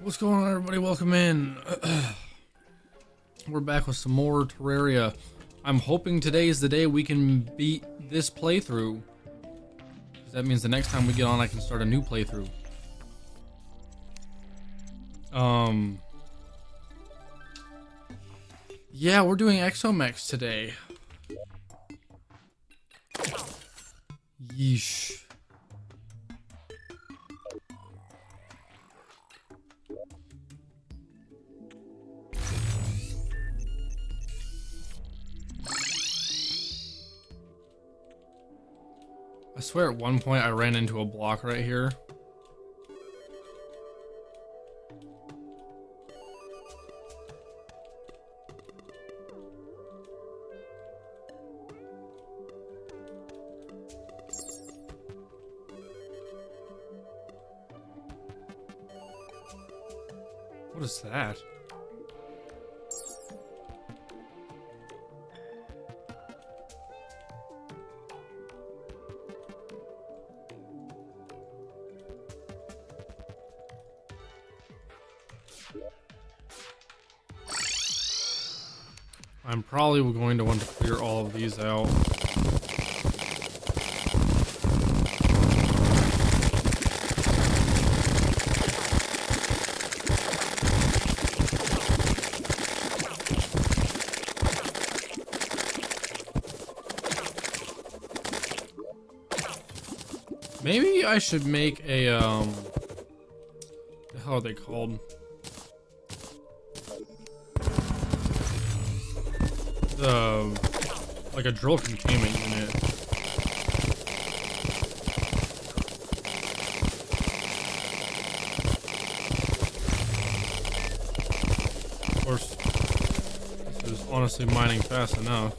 What's going on, everybody? Welcome in. We're back with some more Terraria. I'm hoping today is the day we can beat this playthrough, because that means the next time we get on I can start a new playthrough. Yeah, we're doing Exomex today. Yeesh. I swear at one point I ran into a block right here. What is that? I'm probably going to want to clear all of these out. Maybe I should make a, the hell are they called? Like a drill containment unit. Of course, this is honestly mining fast enough.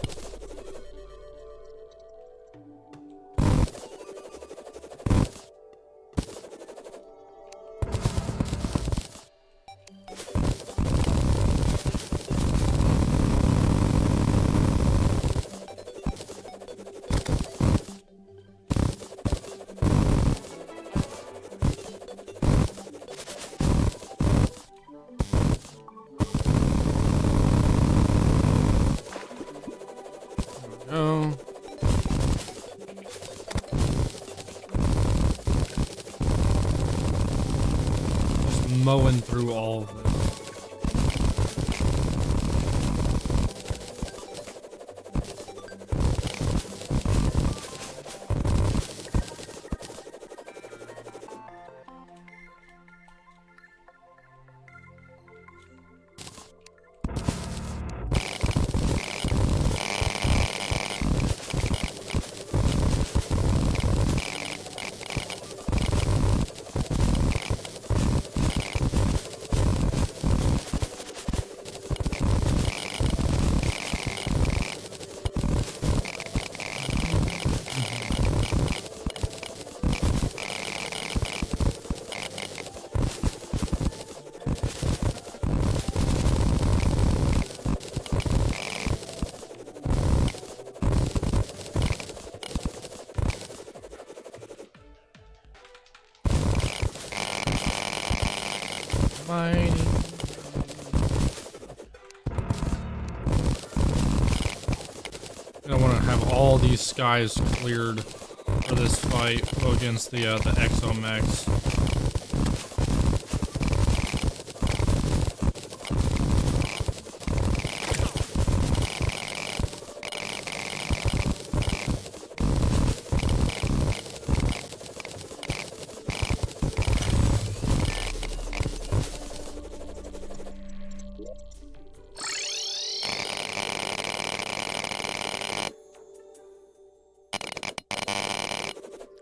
Mowing through all of this. Mining. I want to have all these skies cleared for this fight against the Exomex.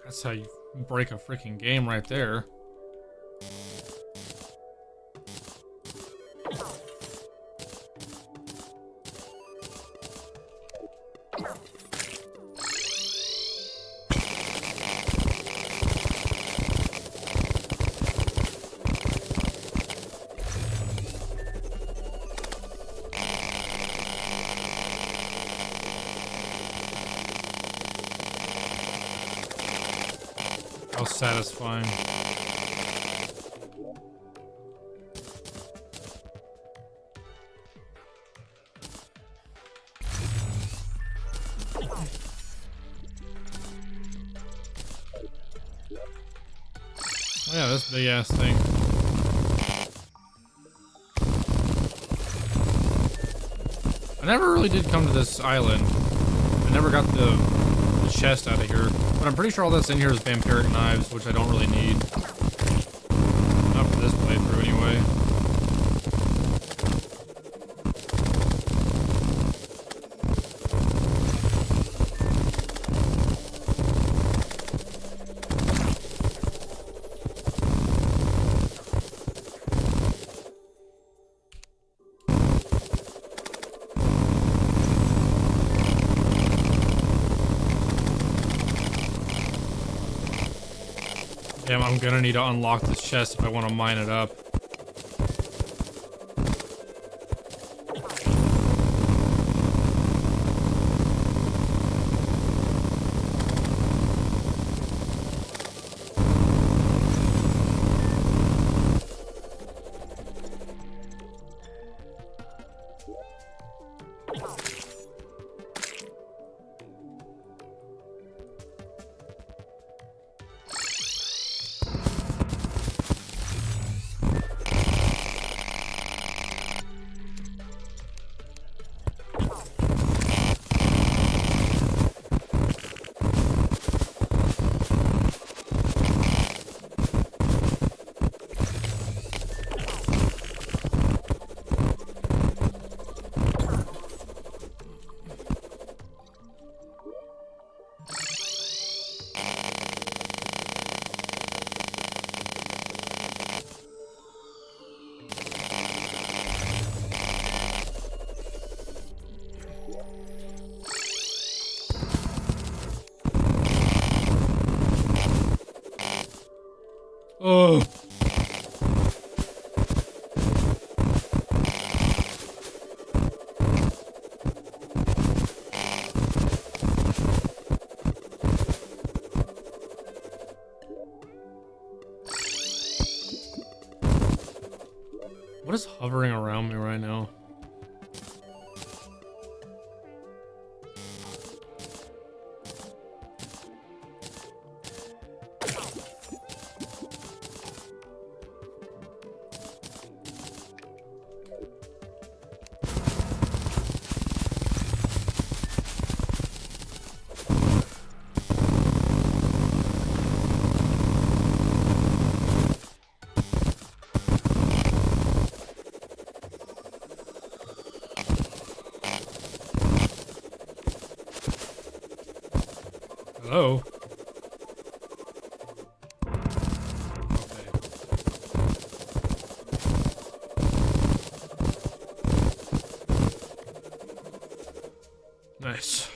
That's how you break a freaking game right there. How satisfying. yeah, this big ass thing. I never really did come to this island. I never got the chest out of here. But I'm pretty sure all that's in here is vampiric knives, which I don't really need. Not for this playthrough anyway. Damn, I'm gonna need to unlock this chest if I want to mine it up. Oh. What is hovering around me right now? Hello? Okay. Nice.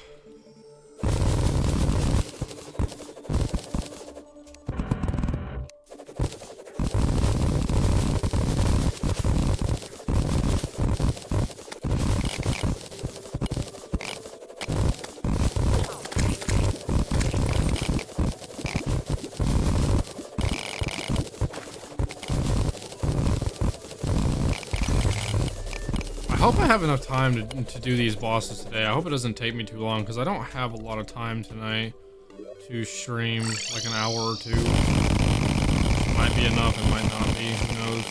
I hope I have enough time to do these bosses today. I hope it doesn't take me too long, because I don't have a lot of time tonight to stream, like an hour or two. It might be enough, it might not be, who knows.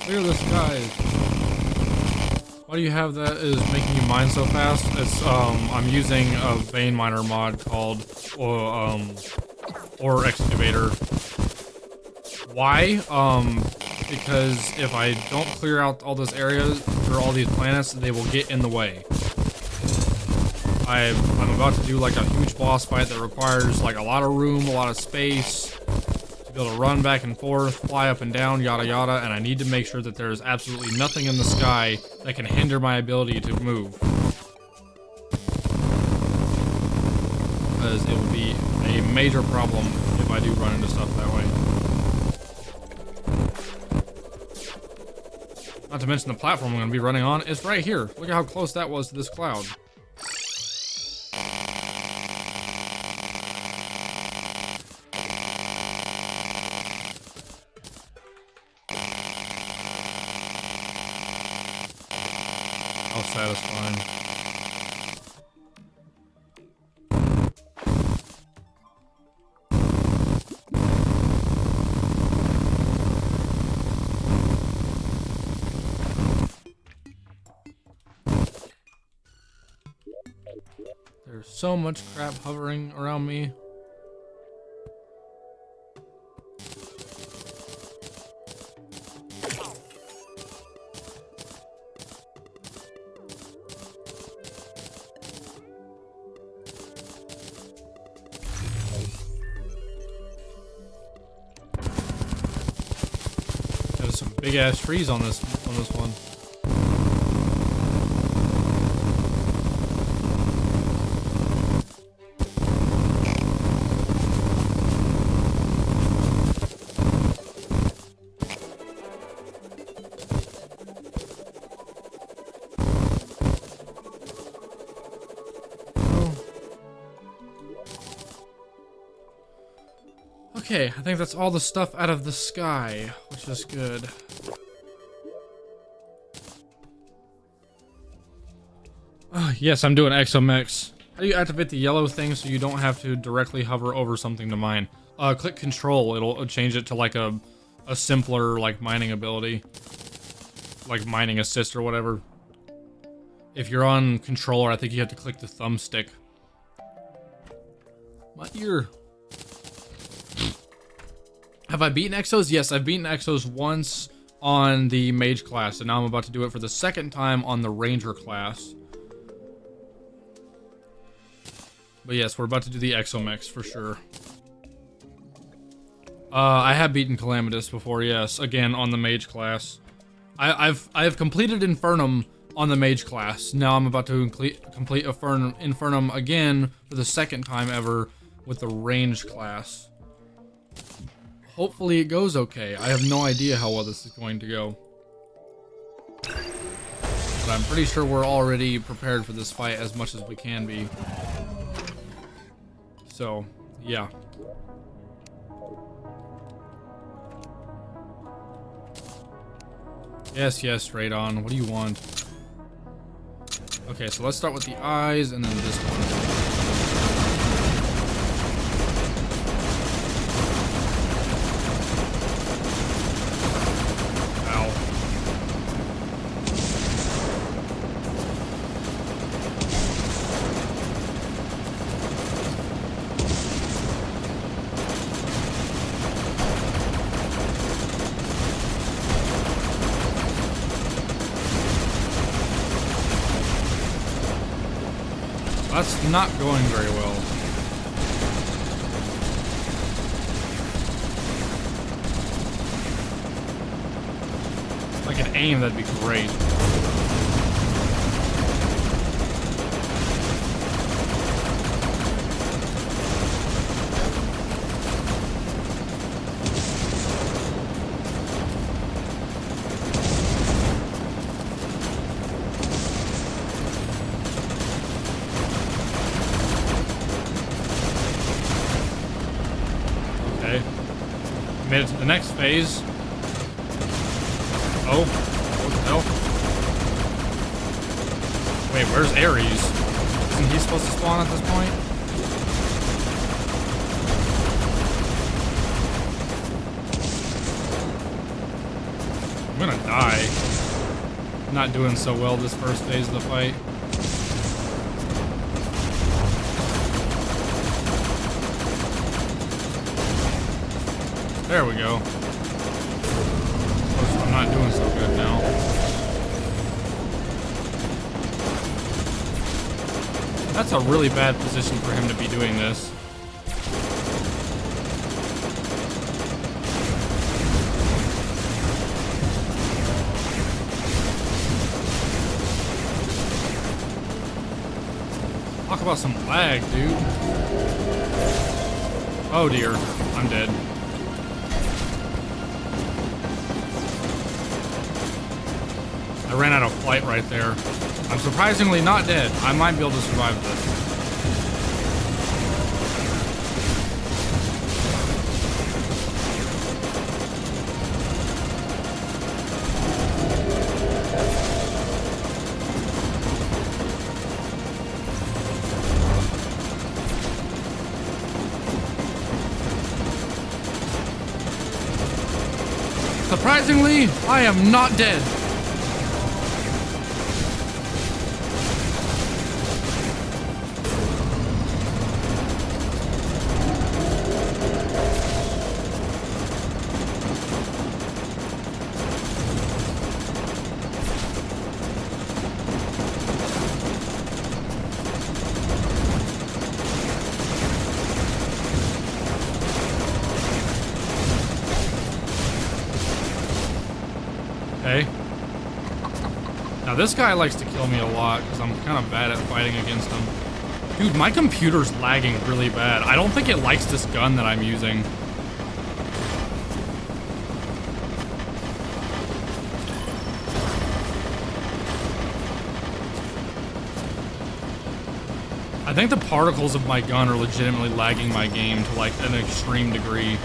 Clear the skies. Why do you have that is making you mine so fast? It's I'm using a vein miner mod called ore excavator. Why? Because if I don't clear out all this area for all these planets, they will get in the way. I'm about to do like a huge boss fight that requires like a lot of room, a lot of space to be able to run back and forth, fly up and down, yada yada, and I need to make sure that there is absolutely nothing in the sky that can hinder my ability to move. Because it would be a major problem if I do run into stuff that way. Not to mention the platform I'm going to be running on is right here. Look at how close that was to this cloud. How satisfying. There's so much crap hovering around me. There's some big ass trees on this one. Okay, I think that's all the stuff out of the sky, which is good. Yes, I'm doing exomex. How do you activate the yellow thing so you don't have to directly hover over something to mine? Click control, it'll change it to like a simpler like mining ability. Like mining assist or whatever. If you're on controller, I think you have to click the thumbstick. My ear. Have I beaten Exos? Yes, I've beaten Exos once on the Mage class, and now I'm about to do it for the second time on the Ranger class. But yes, we're about to do the Exomex for sure. I have beaten Calamitus before, yes, again on the Mage class. I have completed Infernum on the Mage class. Now I'm about to complete Infernum again for the second time ever with the Range class. Hopefully it goes okay. I have no idea how well this is going to go. But I'm pretty sure we're already prepared for this fight as much as we can be. So, yeah. Yes, yes, Radon. What do you want? Okay, so let's start with the eyes and then this one. That's not going very well. If I could aim, that'd be great. Made it to the next phase. Oh, what the hell? Wait, where's Ares? Isn't he supposed to spawn at this point? I'm gonna die. Not doing so well this first phase of the fight. There we go. I'm not doing so good now. That's a really bad position for him to be doing this. about some lag, dude. Oh dear, I'm dead. I ran out of flight right there. I'm surprisingly not dead. I might be able to survive this. Surprisingly, I am not dead. Okay. Now this guy likes to kill me a lot because I'm kind of bad at fighting against him. Dude, my computer's lagging really bad. I don't think it likes this gun that I'm using. I think the particles of my gun are legitimately lagging my game to like an extreme degree.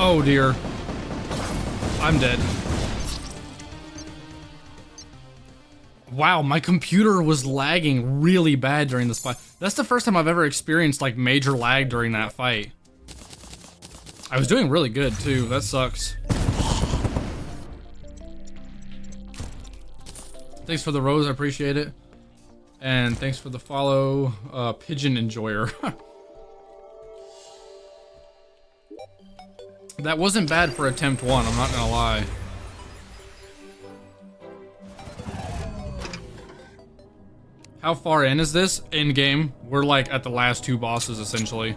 Oh dear. I'm dead. Wow, my computer was lagging really bad during this fight. That's the first time I've ever experienced like major lag during that fight. I was doing really good too. That sucks. Thanks for the rose, I appreciate it. And thanks for the follow, Pigeon Enjoyer. That wasn't bad for attempt 1, I'm not gonna lie. How far in is this? In game, we're like at the last 2 bosses essentially.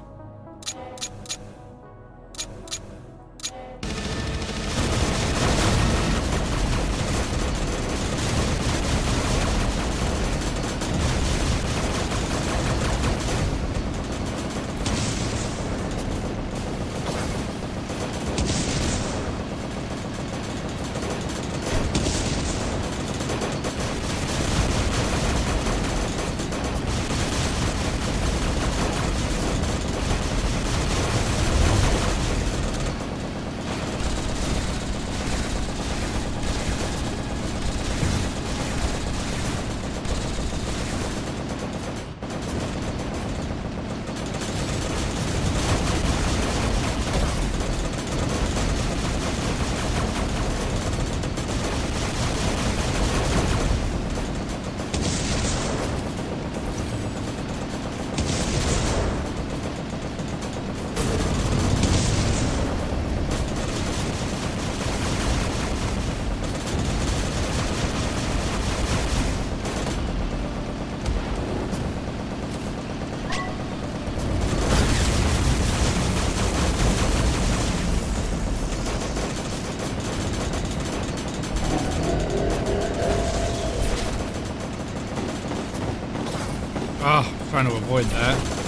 Trying to avoid that.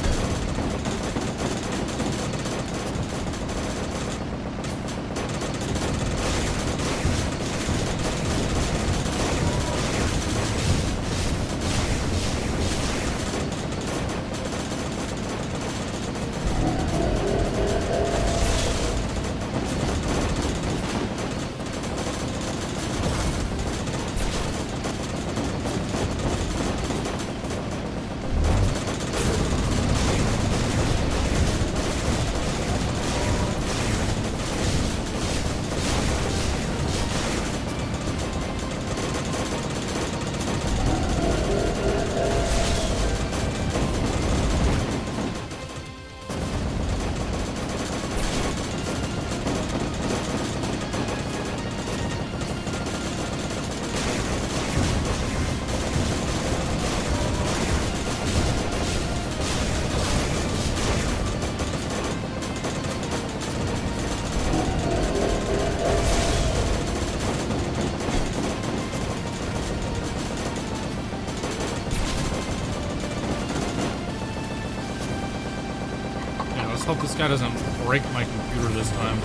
just hope this guy doesn't break my computer this time.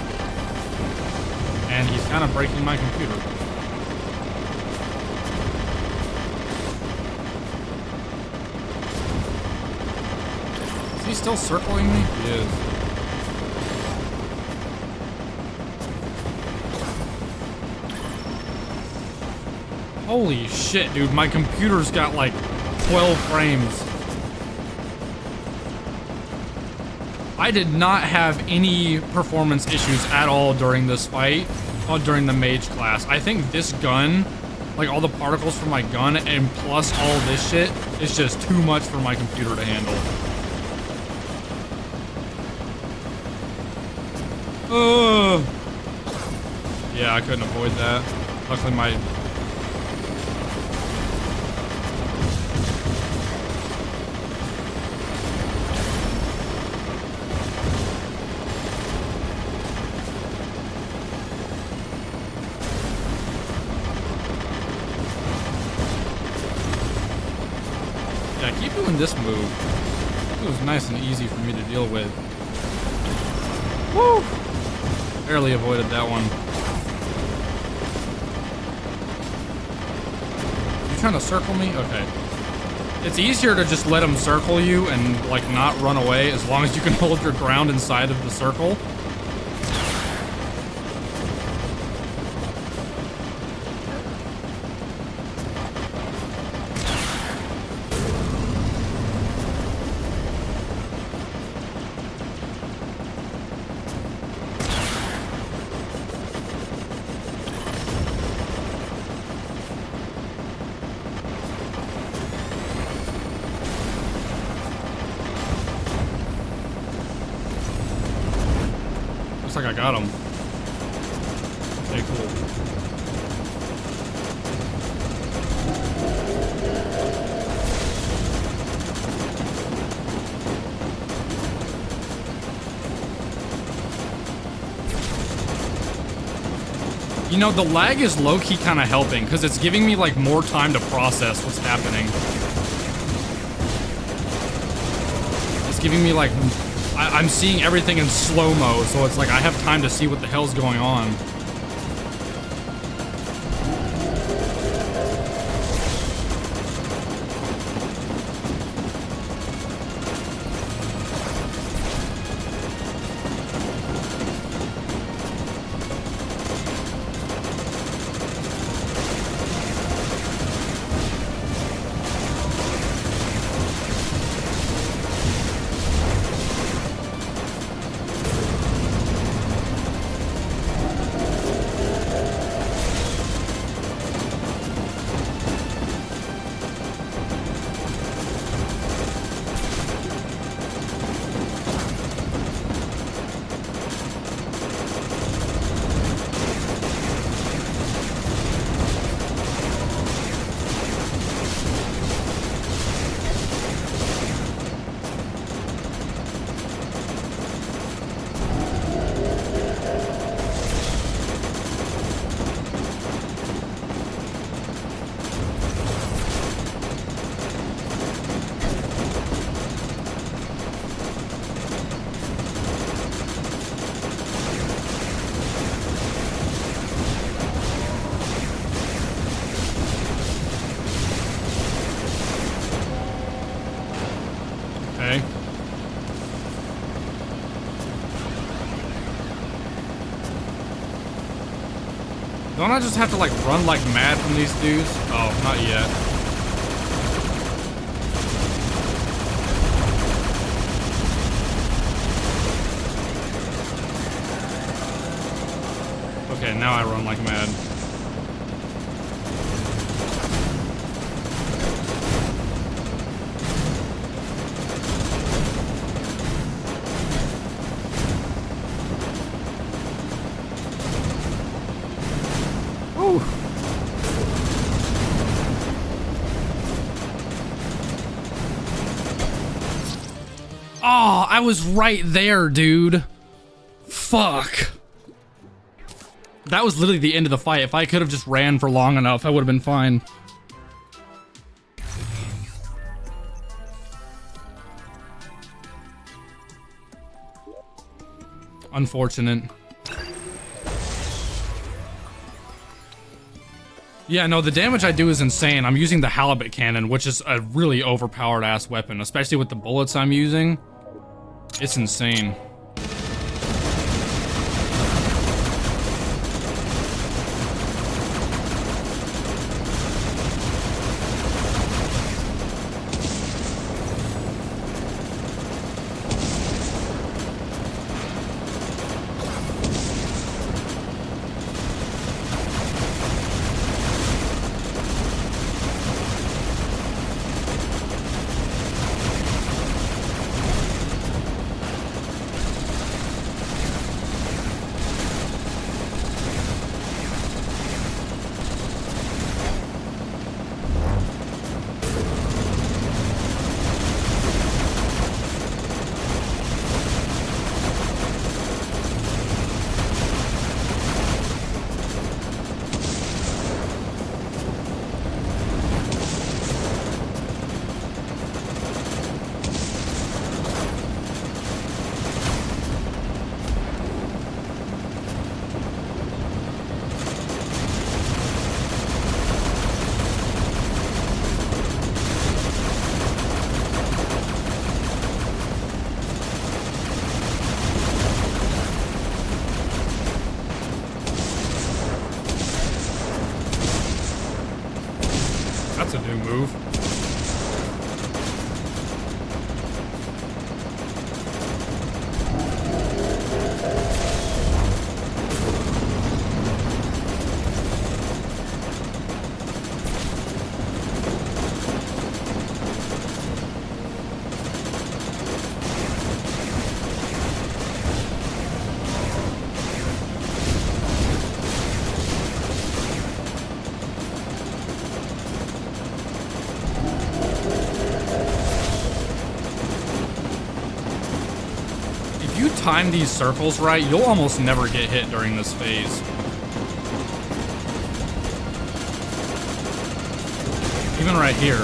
And he's kind of breaking my computer. Is he still circling me? He is. Holy shit, dude. My computer's got like 12 frames. I did not have any performance issues at all during this fight, or during the mage class. I think this gun, like all the particles from my gun, and plus all this shit, is just too much for my computer to handle. Yeah, I couldn't avoid that. Luckily my... Yeah, keep doing this move. It was nice and easy for me to deal with. Woo! Barely avoided that one. You trying to circle me? Okay. It's easier to just let them circle you and like not run away as long as you can hold your ground inside of the circle. Looks like I got him. Okay, cool. You know, the lag is low-key kind of helping, because it's giving me, like, more time to process what's happening. It's giving me, like... I'm seeing everything in slow-mo, so it's like I have time to see what the hell's going on. Okay. Don't I just have to like run like mad from these dudes? Oh, not yet. Okay, now I run like mad. Oh, I was right there, dude. Fuck. That was literally the end of the fight. If I could have just ran for long enough, I would have been fine. Unfortunate. Yeah, no, the damage I do is insane. I'm using the halibut cannon, which is a really overpowered ass weapon, especially with the bullets I'm using. It's insane. That's a new move. Time these circles right, you'll almost never get hit during this phase. Even right here.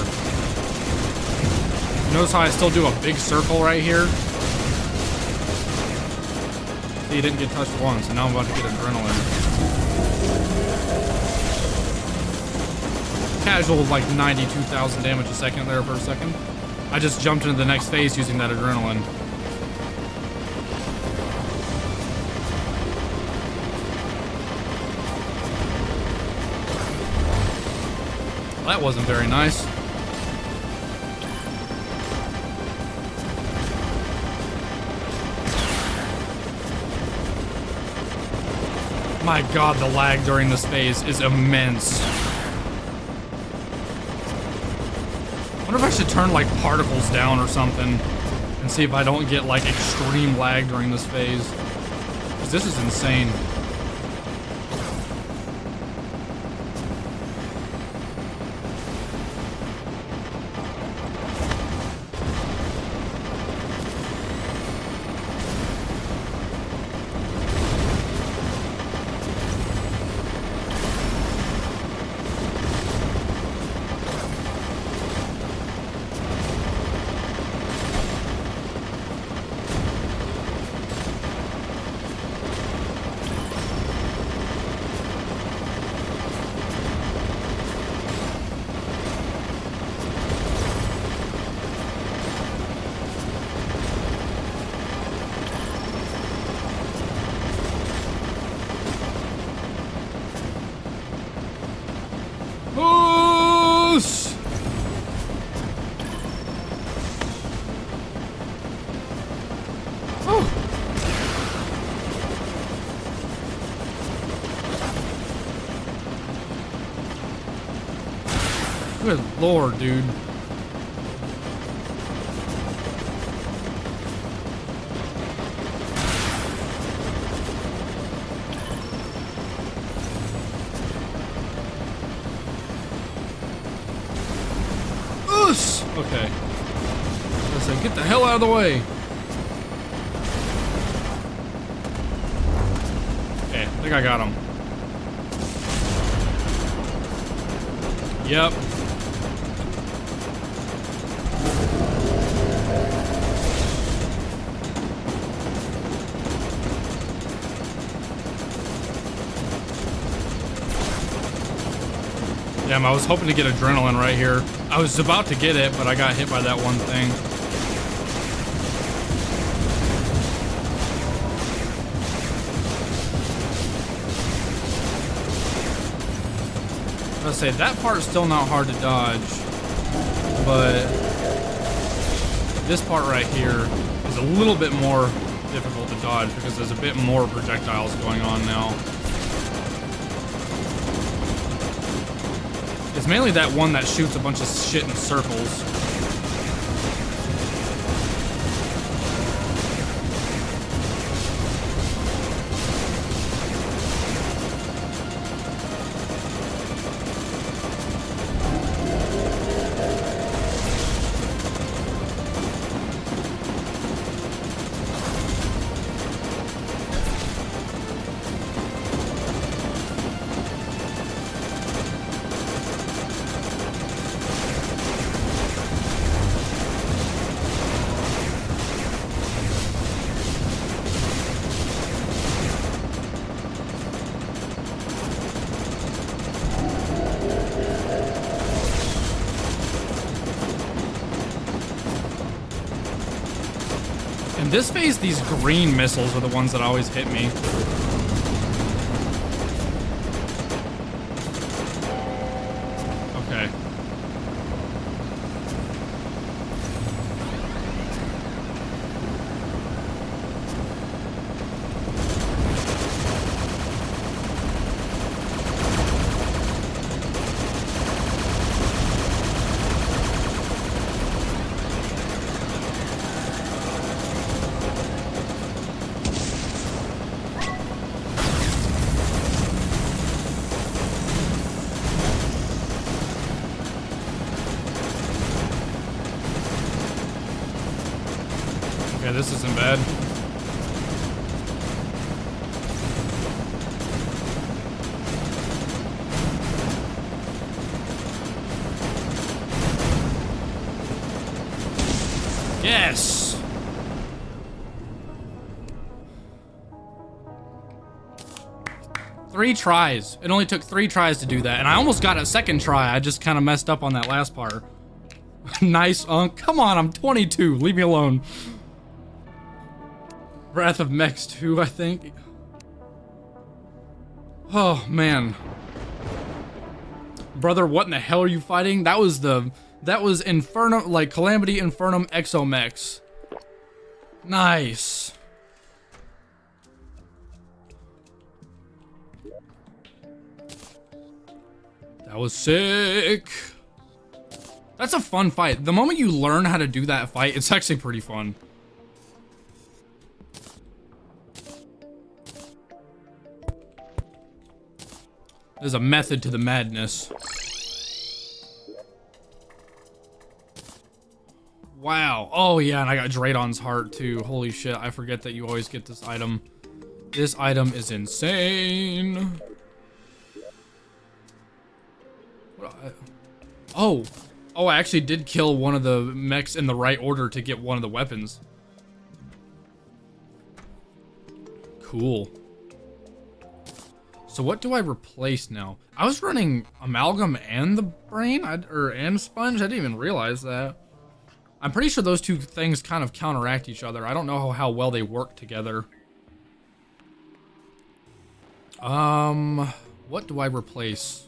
Notice how I still do a big circle right here? See, you didn't get touched once, and now I'm about to get adrenaline. Casual, like 92,000 damage a second there for a second. I just jumped into the next phase using that adrenaline. That wasn't very nice. My god, the lag during this phase is immense. I wonder if I should turn like particles down or something and see if I don't get like extreme lag during this phase. Because this is insane. Good lord, dude. Oos! Okay. I said, get the hell out of the way. Okay, I think I got him. Yep. Damn, I was hoping to get adrenaline right here. I was about to get it, but I got hit by that one thing. I was gonna say, that part's still not hard to dodge, but this part right here is a little bit more difficult to dodge because there's a bit more projectiles going on now. It's mainly that one that shoots a bunch of shit in circles. In this phase, these green missiles are the ones that always hit me. Okay. Okay, this isn't bad. Yes! Three tries. It only took 3 tries to do that, and I almost got a second try. I just kind of messed up on that last part. Nice, come on, I'm 22. Leave me alone. Wrath of Mechs 2, I think. Oh, man. Brother, what in the hell are you fighting? That was Infernum, like Calamity, Infernum, Exomechs. Nice. That was sick. That's a fun fight. The moment you learn how to do that fight, it's actually pretty fun. There's a method to the madness. Wow. Oh, yeah, and I got Draydon's heart, too. Holy shit, I forget that you always get this item. This item is insane. Oh. Oh, I actually did kill one of the mechs in the right order to get one of the weapons. Cool. So what do I replace now? I was running Amalgam and the Brain, and Sponge. I didn't even realize that. I'm pretty sure those two things kind of counteract each other. I don't know how well they work together. What do I replace?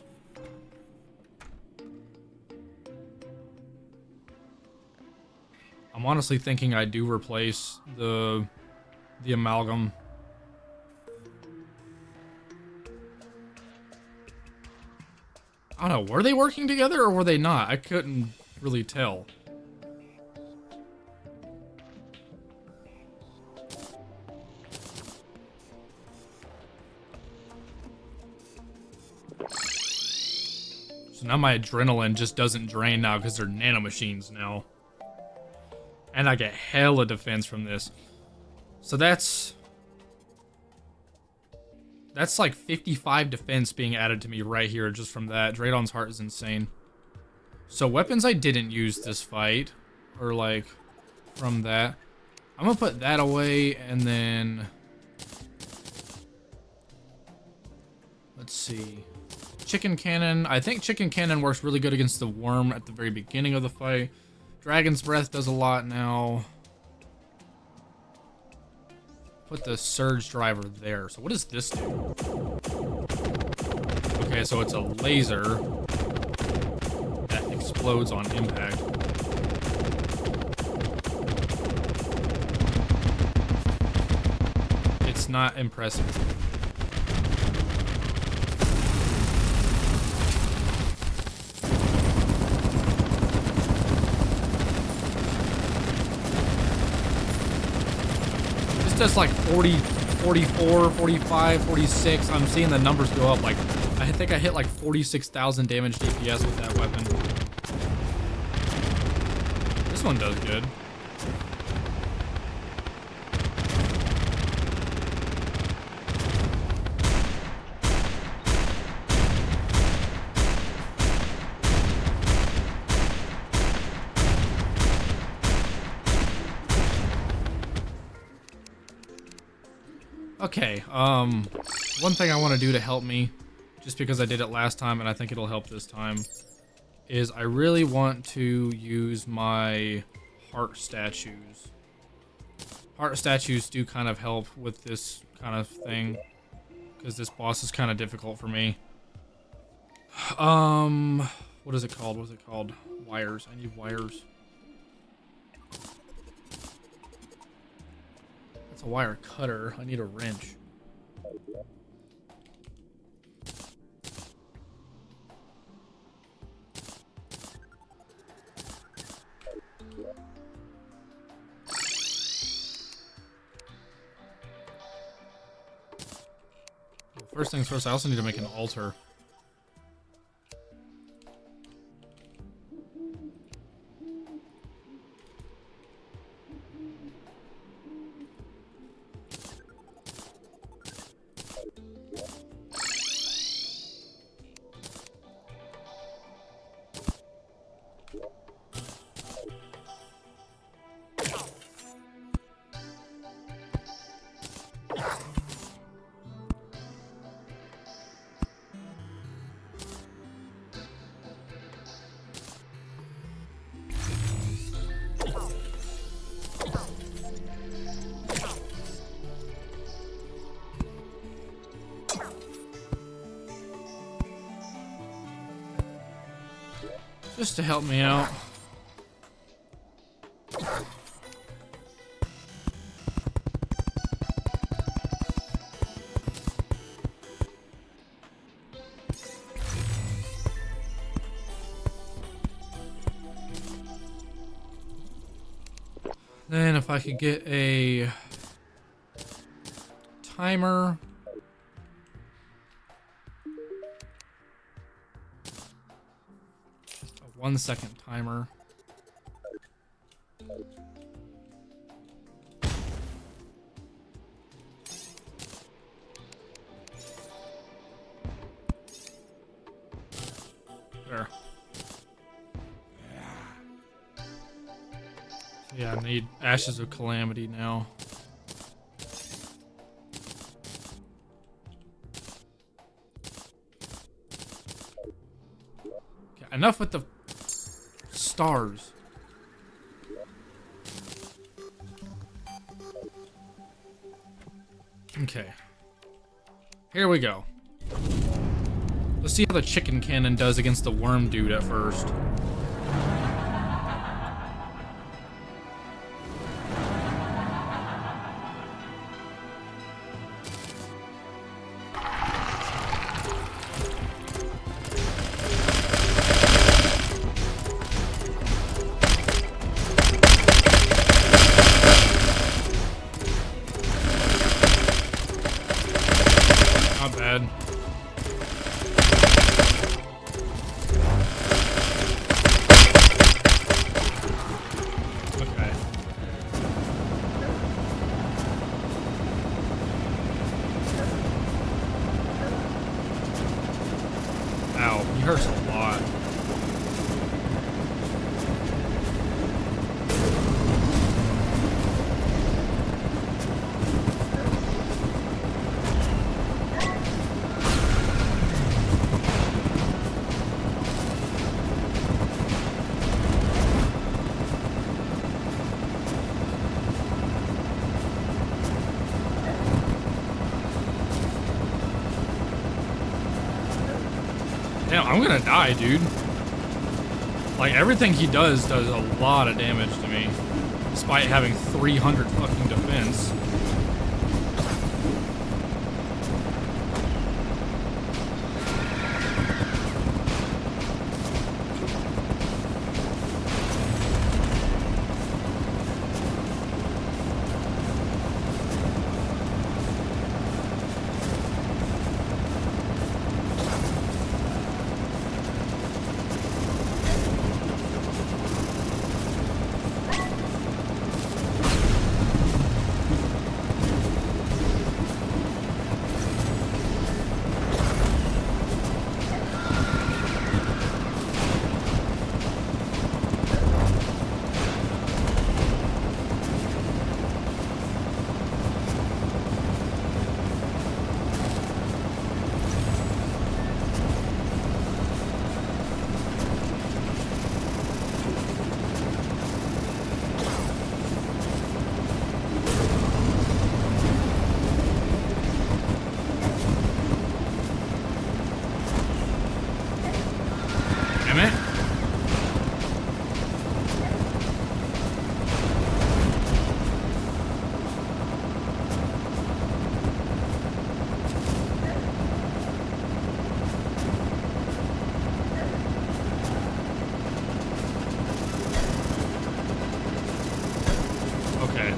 I'm honestly thinking I do replace the Amalgam. I don't know, were they working together or were they not? I couldn't really tell. So now my adrenaline just doesn't drain now because they're nanomachines now. And I get hella defense from this. So that's like 55 defense being added to me right here just from that. Draydon's heart is insane. So weapons I didn't use this fight, or like from that. I'm gonna put that away and then let's see. chicken cannon. I think chicken cannon works really good against the worm at the very beginning of the fight. Dragon's breath does a lot now. Put the surge driver there. So what does this do? Okay, so it's a laser that explodes on impact. It's not impressive. Just like 40, 44, 45, 46. I'm seeing the numbers go up. Like, I think I hit like 46,000 damage DPS with that weapon. This one does good. Okay, one thing I want to do to help me, just because I did it last time and I think it'll help this time, is I really want to use my heart statues. Heart statues do kind of help with this kind of thing, because this boss is kind of difficult for me. What is it called? What is it called? Wires. I need wires. It's a wire cutter. I need a wrench. Well, first things first, I also need to make an altar. Just to help me out. Then if I could get a timer. A 1 second timer. There. Yeah, I need Ashes of Calamity now. Okay, enough with the stars. Okay. Here we go. Let's see how the chicken cannon does against the worm dude at first. Not bad. I'm gonna die, dude. Like, everything he does a lot of damage to me, despite having 300 fucking defense.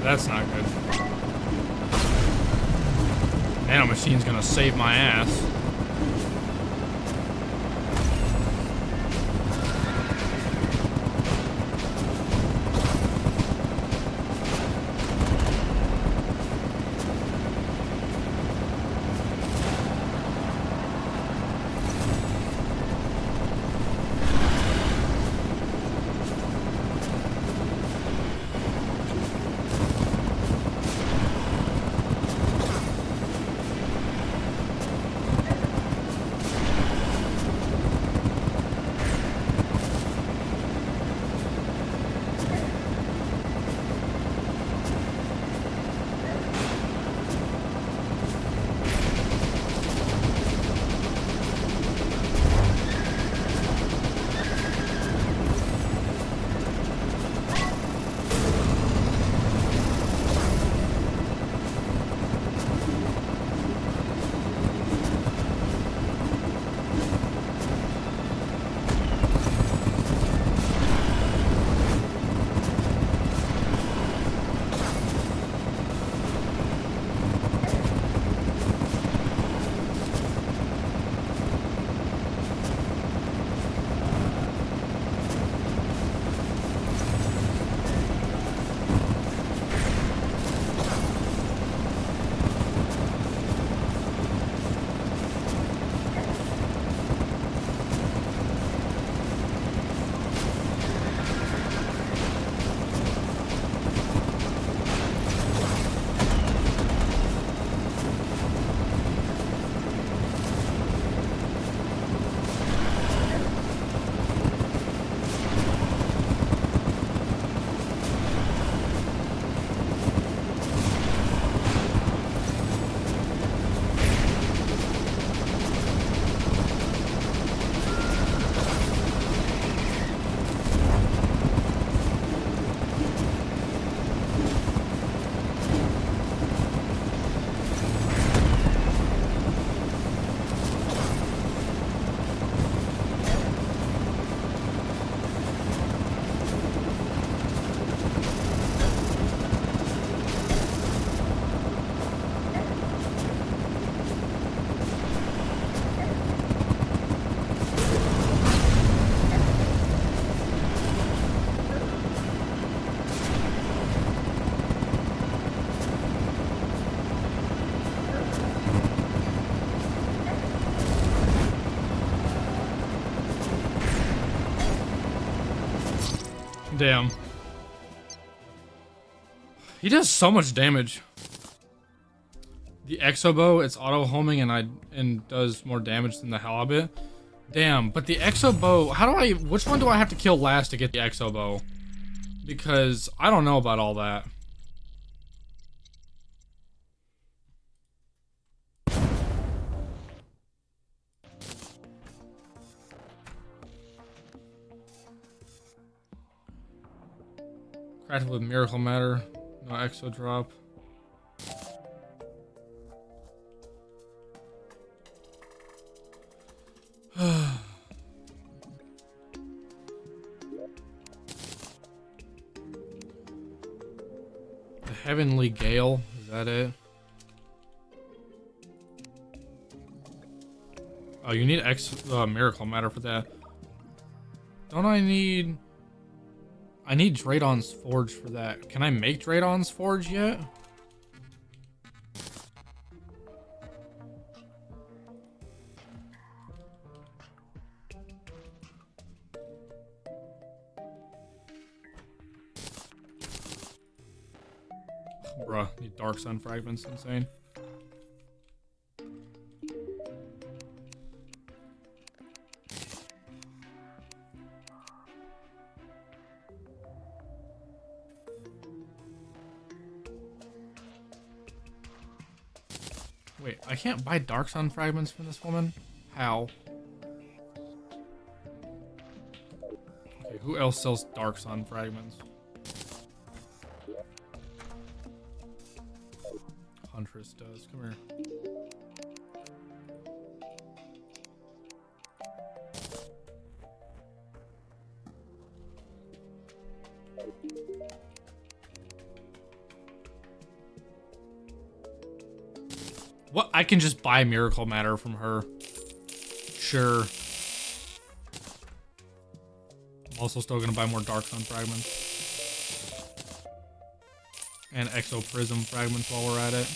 That's not good. Nano Machine's gonna save my ass. Damn. He does so much damage. The Exobow, it's auto-homing and does more damage than the Halibut. Damn, but the Exobow, which one do I have to kill last to get the Exobow? Because I don't know about all that. Crafted with miracle matter. No exo drop. The Heavenly Gale, is that it? Oh, you need miracle matter for that. Don't I need... I need Draydon's Forge for that. Can I make Draydon's Forge yet? Bruh, need Dark Sun fragments, insane. Wait, I can't buy Dark Sun fragments from this woman? How? Okay, who else sells Dark Sun fragments? Huntress does. Come here. What? I can just buy miracle matter from her. Sure. I'm also still gonna buy more Dark Sun fragments. And Exo Prism fragments while we're at it.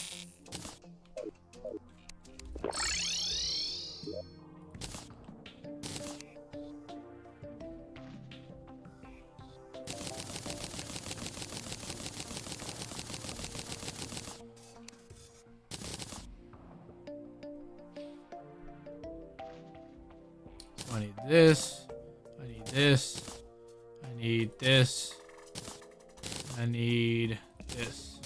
I need this. I need this. I need this. I need this.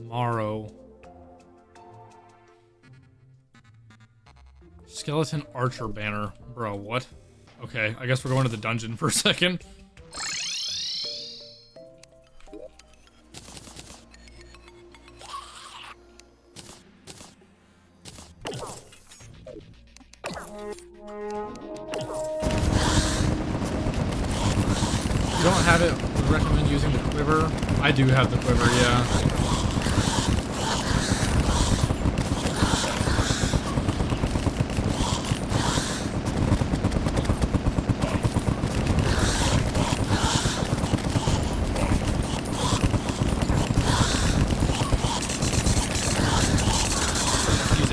Morrow. Skeleton Archer banner. Bro, what? Okay, I guess we're going to the dungeon for a second. You don't have it, would recommend using the quiver. I do have the quiver, yeah.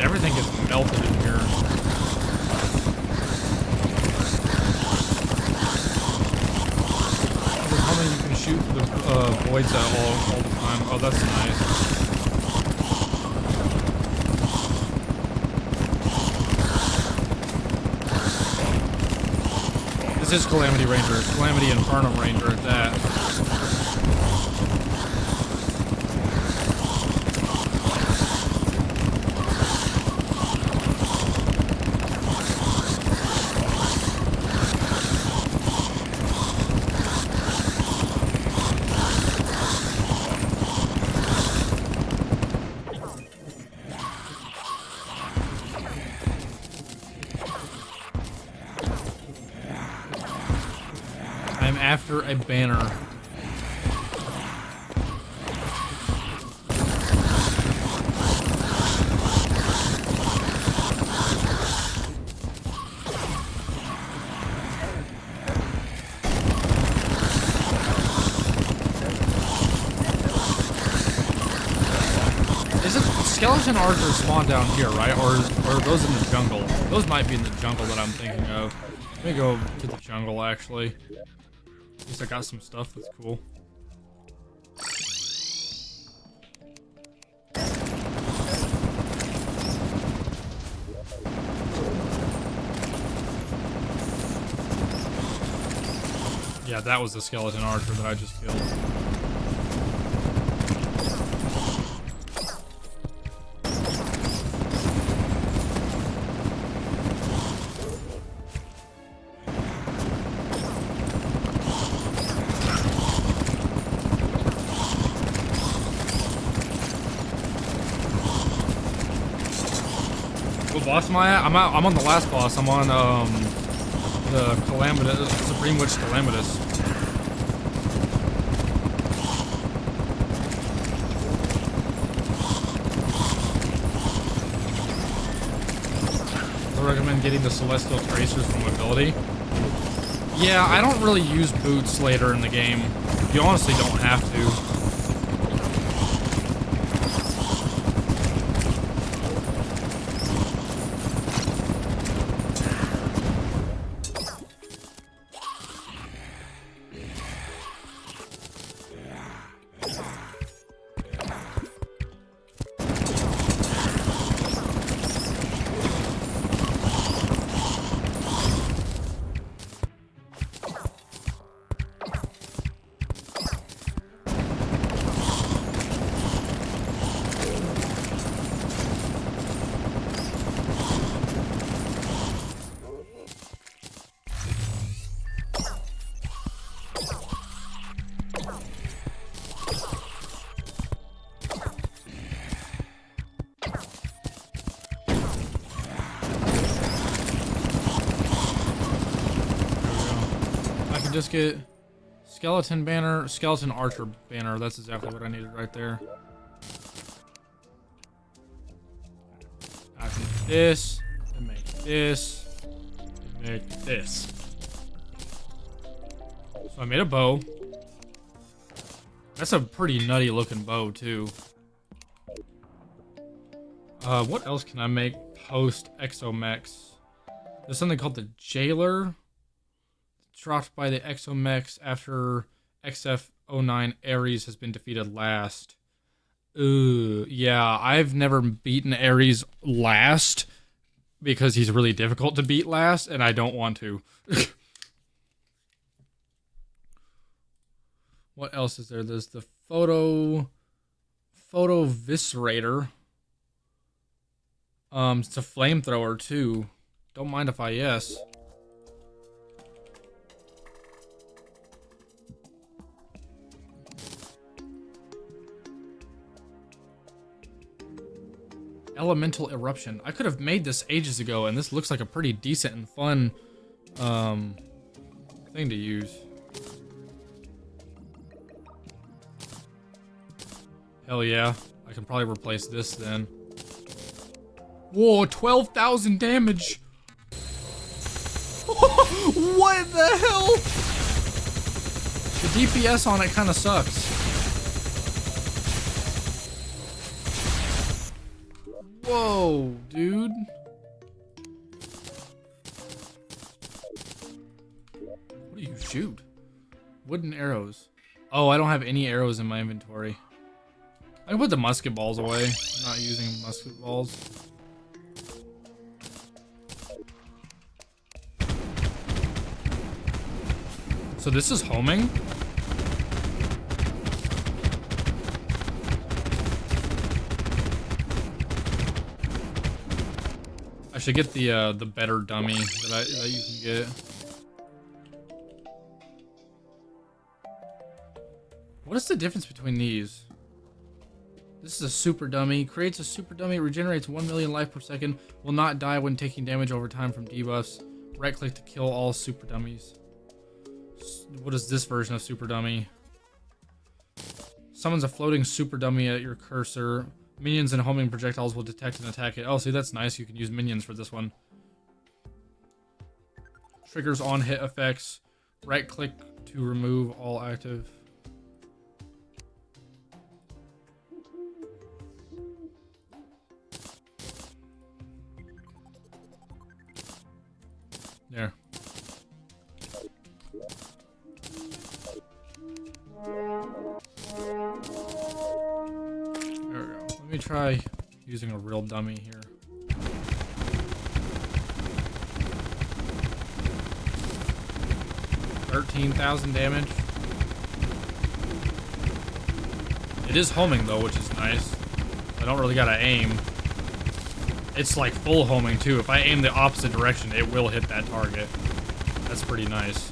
Everything gets melted in here. How many you can shoot the voids at all the time? Oh, that's nice. This is Calamity Ranger. It's Calamity Infernum Ranger at that. I'm after a banner. Is it skeleton archers spawn down here, right? Or are those in the jungle? Those might be in the jungle that I'm thinking of. Let me go to the jungle, actually. At least I got some stuff that's cool. Yeah, that was the skeleton archer that I just killed. What boss am I at? I'm on the last boss. I'm on the Calamity, Supreme Witch Calamitous. I recommend getting the Celestial Tracers from ability. Yeah, I don't really use boots later in the game. You honestly don't have to. Just get skeleton banner, skeleton archer banner. That's exactly what I needed right there. I can make this, and make this, and make this. So I made a bow. That's a pretty nutty looking bow too. What else can I make post Exomex? There's something called the Jailer. Dropped by the Exomex after XF09 Ares has been defeated last. Ooh, yeah, I've never beaten Ares last because he's really difficult to beat last, and I don't want to. What else is there? There's the Photo Viscerator. It's a flamethrower too. Don't mind if I yes. Elemental Eruption. I could have made this ages ago, and this looks like a pretty decent and fun thing to use. Hell yeah. I can probably replace this then. Whoa, 12,000 damage! What the hell? The DPS on it kind of sucks. Whoa, dude. What do you shoot? Wooden arrows. Oh, I don't have any arrows in my inventory. I can put the musket balls away. I'm not using musket balls. So this is homing? I should get the better dummy that you can get. What is the difference between these? This is a super dummy. Creates a super dummy. Regenerates 1 million life per second. Will not die when taking damage over time from debuffs. Right click to kill all super dummies. What is this version of super dummy? Summons a floating super dummy at your cursor. Minions and homing projectiles will detect and attack it. Oh, see, that's nice. You can use minions for this one. Triggers on hit effects. Right click to remove all active. There. There we go. Let me try using a real dummy here. 13,000 damage. It is homing though, which is nice. I don't really gotta aim. It's like full homing too. If I aim the opposite direction, it will hit that target. That's pretty nice.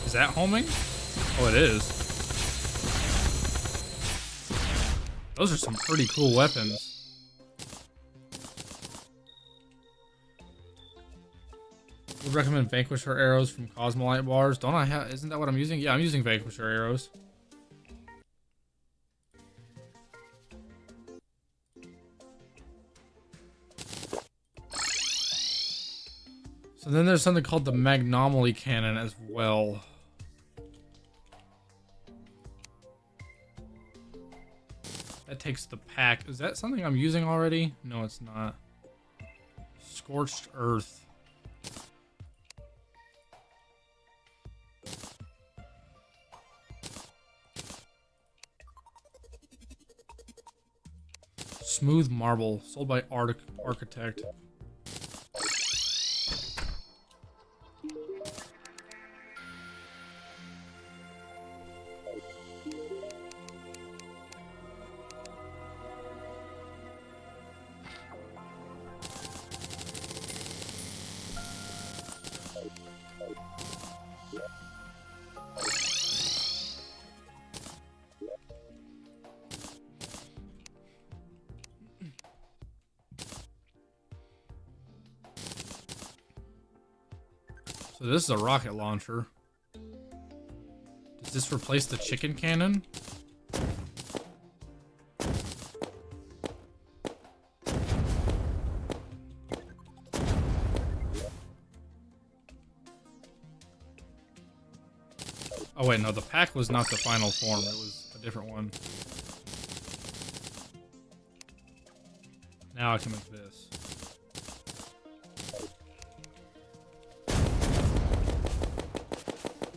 Is that homing? Oh, it is. Those are some pretty cool weapons. Would recommend Vanquisher arrows from Cosmolite bars. Don't I have? Isn't that what I'm using? Yeah, I'm using Vanquisher arrows. So then there's something called the Magnomaly Cannon as well. That takes the pack. Is that something I'm using already? No, it's not. Scorched Earth. Smooth Marble, sold by Architect. So this is a rocket launcher. Does this replace the chicken cannon? Oh wait, no, the pack was not the final form. It was a different one. Now I can make this.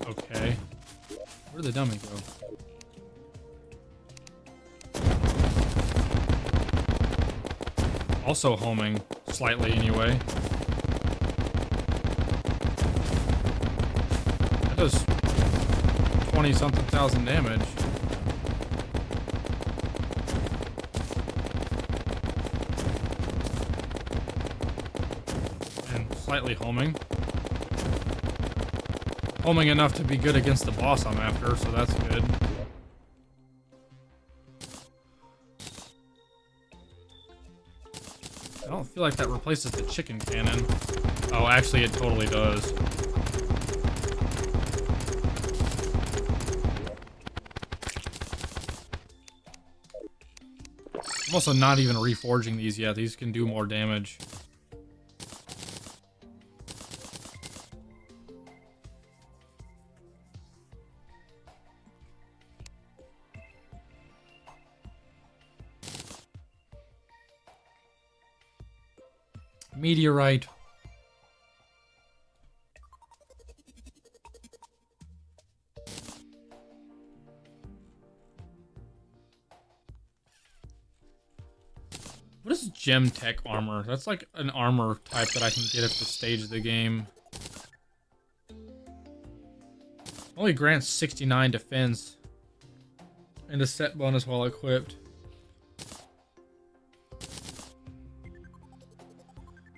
Okay. Where'd the dummy go? Also homing, slightly anyway. That does 20-something thousand damage. And slightly homing. Homing enough to be good against the boss I'm after, so that's good. I don't feel like that replaces the chicken cannon. Oh, actually it totally does. I'm also not even reforging these yet. These can do more damage. Meteorite. What is gem tech armor? That's like an armor type that I can get at this stage of the game. Only grants 69 defense and a set bonus while equipped.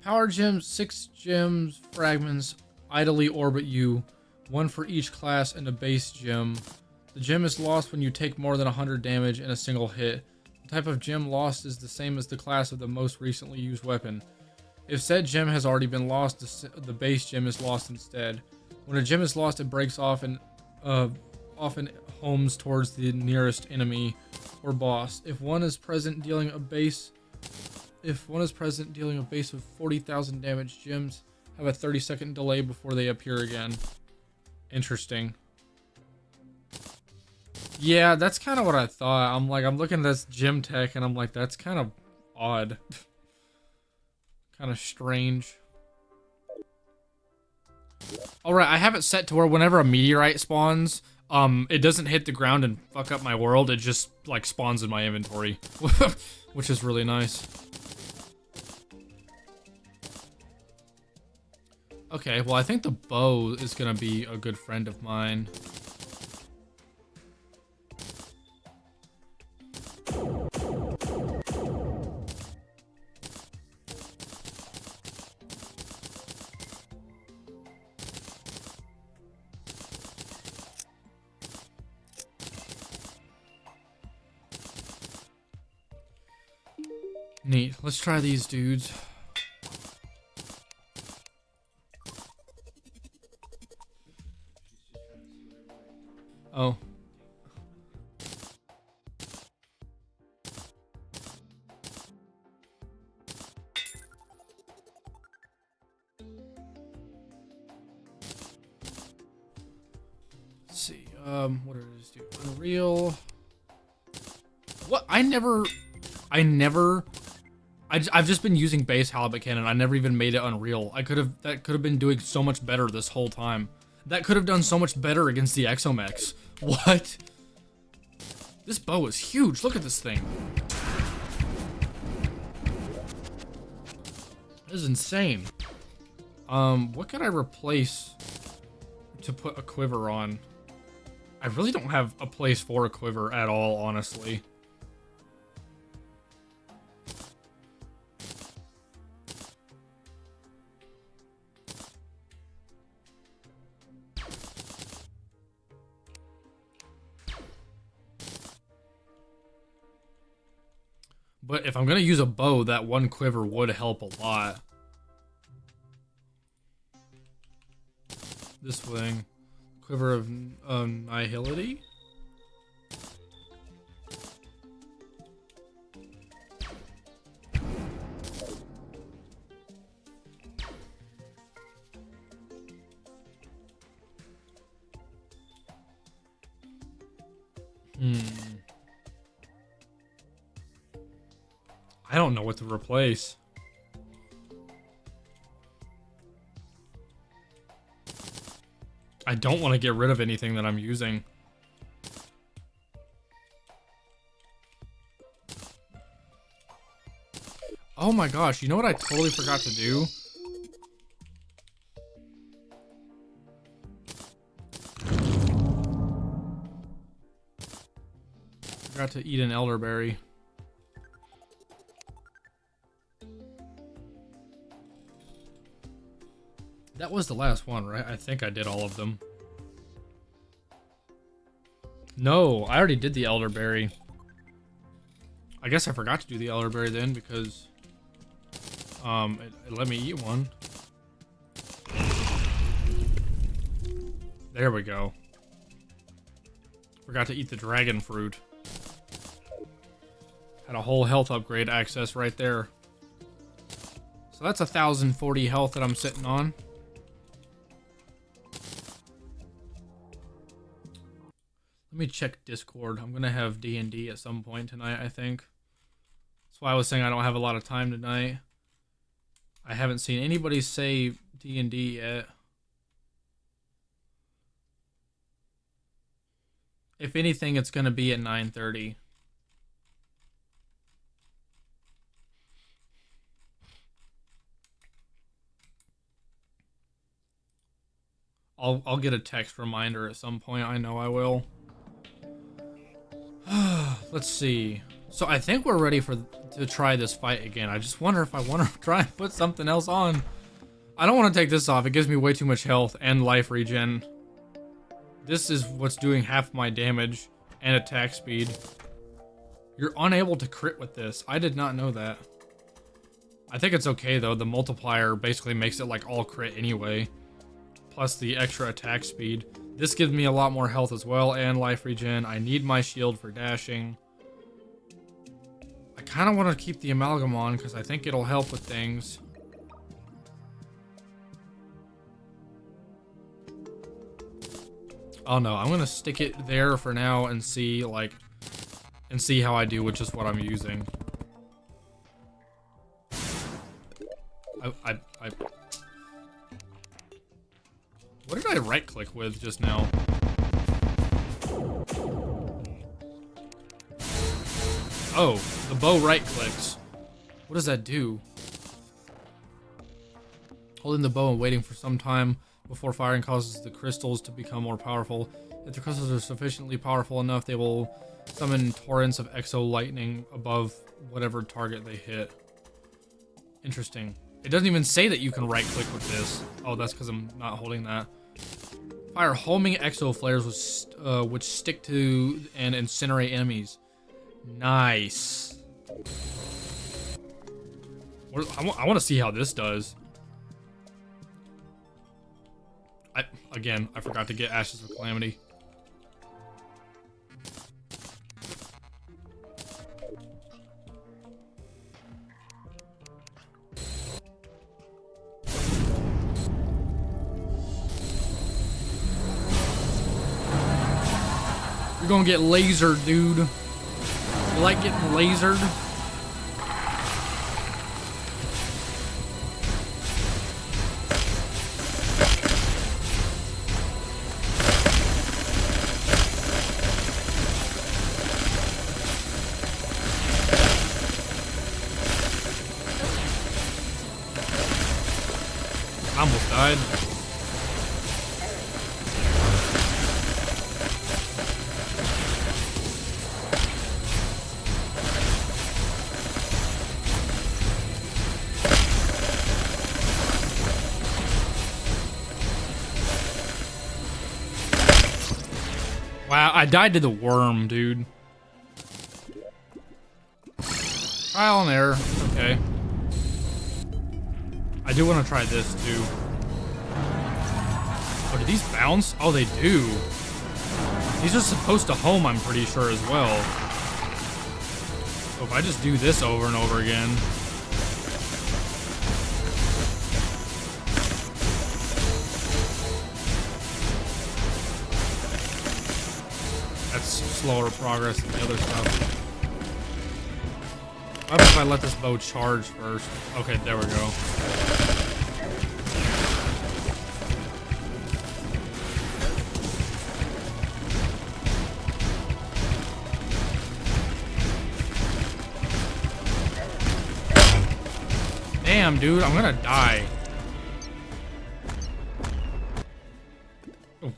Power gems, 6 gems, fragments idly orbit you, 1 for each class and a base gem. The gem is lost when you take more than 100 damage in a single hit. The type of gem lost is the same as the class of the most recently used weapon. If said gem has already been lost, the base gem is lost instead. When a gem is lost, it breaks off and often homes towards the nearest enemy or boss. If one is present dealing a base of 40,000 damage, gems have a 30-second delay before they appear again. Interesting. Yeah, that's kind of what I thought. I'm looking at this gem tech and I'm like, that's kind of odd. Kind of strange. Alright, I have it set to where whenever a meteorite spawns, it doesn't hit the ground and fuck up my world. It just like spawns in my inventory, which is really nice. Okay, well I think the bow is gonna be a good friend of mine. Neat. Let's try these dudes. Oh. Let's see. What does this do? Unreal. What? I've just been using base halibut cannon. I never even made it Unreal. That could have been doing so much better this whole time. That could have done so much better against the Exomex. What? This bow is huge. Look at this thing. This is insane. What could I replace to put a quiver on? I really don't have a place for a quiver at all, honestly. But if I'm gonna use a bow, that one quiver would help a lot. This thing. Quiver of Nihility? I don't know what to replace. I don't want to get rid of anything that I'm using. Oh my gosh, you know what I totally forgot to do? Forgot to eat an elderberry. That was the last one, right? I think I did all of them. No, I already did the elderberry. I guess I forgot to do the elderberry then because it let me eat one. There we go. Forgot to eat the dragon fruit. Had a whole health upgrade access right there. So that's 1,040 health that I'm sitting on. Let me check Discord. I'm gonna have D&D at some point tonight, I think. That's why I was saying I don't have a lot of time tonight. I haven't seen anybody say D&D yet. If anything, it's gonna be at 9:30. I'll get a text reminder at some point. I know I will. Let's see. So I think we're ready to try this fight again. I just wonder if I want to try and put something else on. I don't want to take this off. It gives me way too much health and life regen. This is what's doing half my damage and attack speed. You're unable to crit with this. I did not know that. I think it's okay though. The multiplier basically makes it like all crit anyway. Plus the extra attack speed. This gives me a lot more health as well and life regen. I need my shield for dashing. I kind of want to keep the amalgam on because I think it'll help with things. Oh no, I'm going to stick it there for now and see how I do with just what I'm using. What did I right click with just now? Oh, the bow right clicks. What does that do? Holding the bow and waiting for some time before firing causes the crystals to become more powerful. If the crystals are sufficiently powerful enough, they will summon torrents of exo lightning above whatever target they hit. Interesting. It doesn't even say that you can right click with this. Oh, that's because I'm not holding that. Fire homing exo flares which stick to and incinerate enemies. Nice. I want to see how this does. I forgot to get Ashes of Calamity. You're gonna get lasered, dude. You like getting lasered? I almost died. Wow, I died to the worm, dude. Trial and error. Okay. I do want to try this too. Oh, do these bounce? Oh, they do. These are supposed to home, I'm pretty sure, as well. So if I just do this over and over again. That's slower progress than the other stuff. What if I let this bow charge first? Okay, there we go. Damn, dude, I'm gonna die.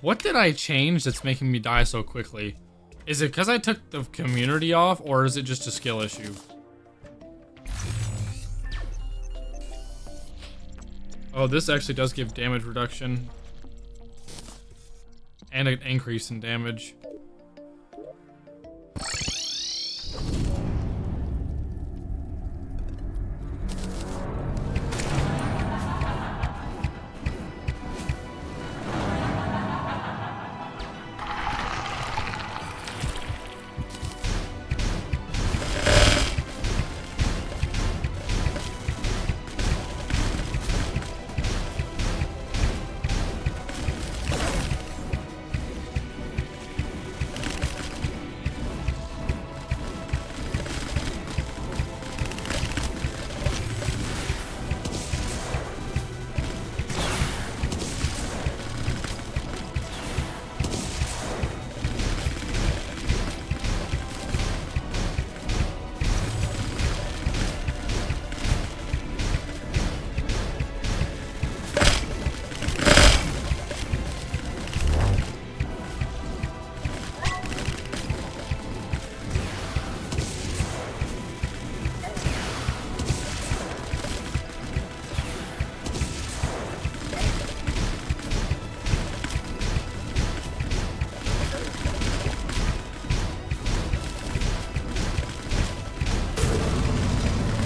What did I change that's making me die so quickly? Is it because I took the community off, or is it just a skill issue? Oh, this actually does give damage reduction. And an increase in damage.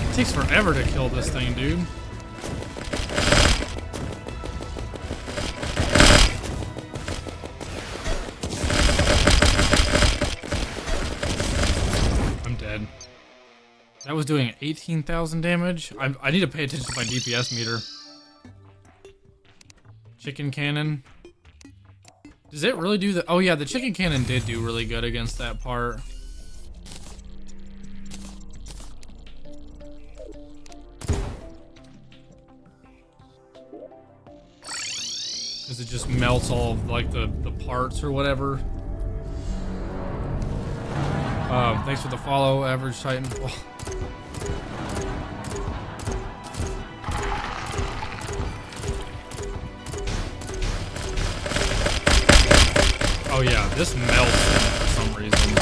It takes forever to kill this thing, dude. I'm dead. That was doing 18,000 damage. I need to pay attention to my DPS meter. Chicken cannon. Does it really do the... Oh yeah, the chicken cannon did do really good against that part. Because it just melts all of, like, the parts or whatever. Thanks for the follow, Average Titan. Oh yeah, this melts for some reason.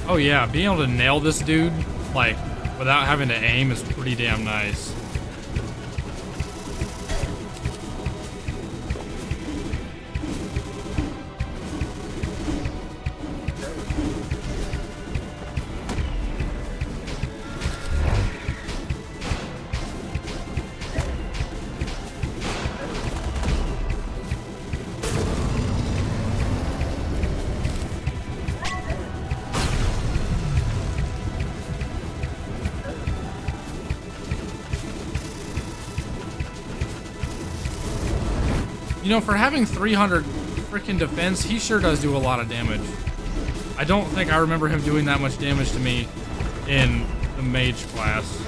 Oh yeah, being able to nail this dude, like, without having to aim is pretty damn nice. You know, for having 300 freaking defense, he sure does do a lot of damage. I don't think I remember him doing that much damage to me in the mage class.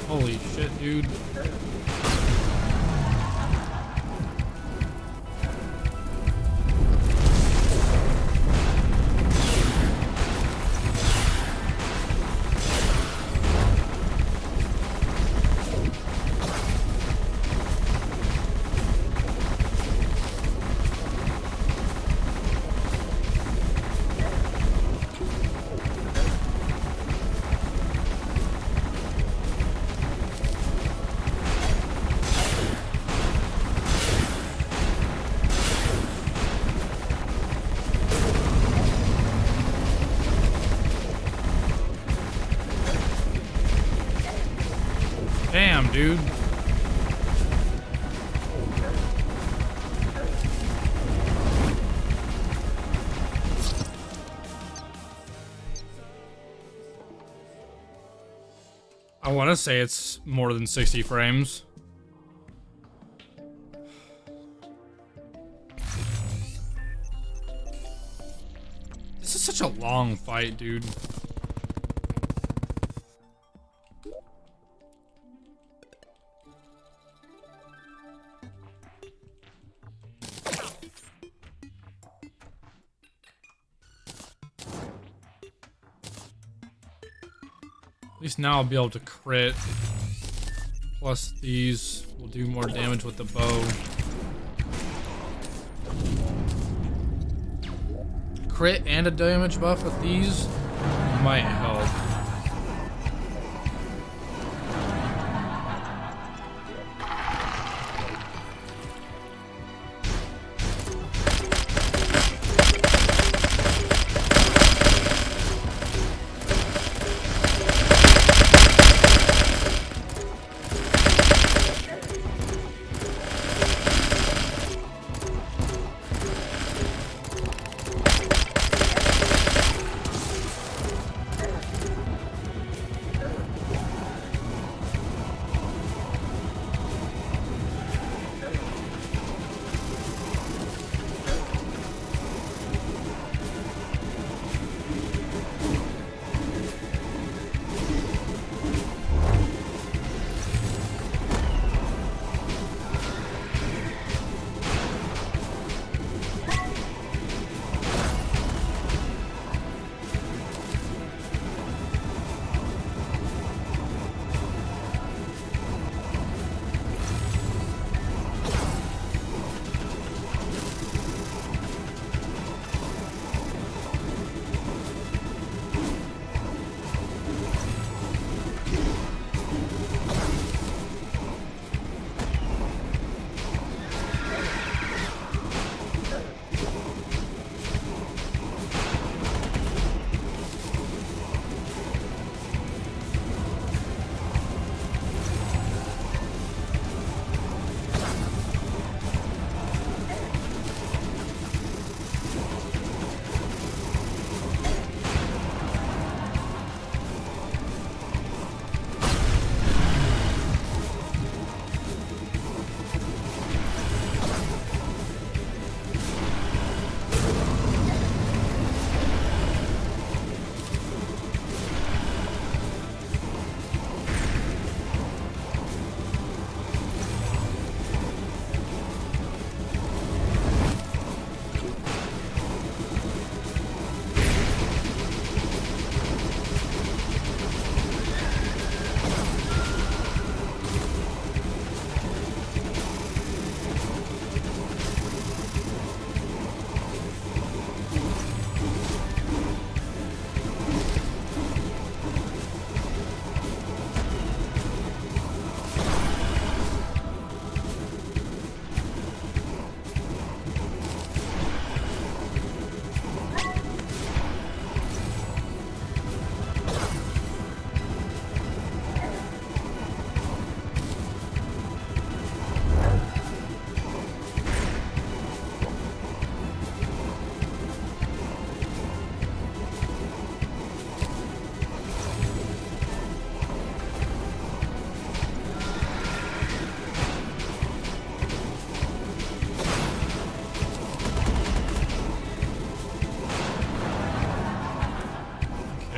Holy shit, dude. Damn, dude. I want to say it's more than 60 frames. This is such a long fight, dude. At least now I'll be able to crit. Plus these will do more damage with the bow. Crit and a damage buff with these might help.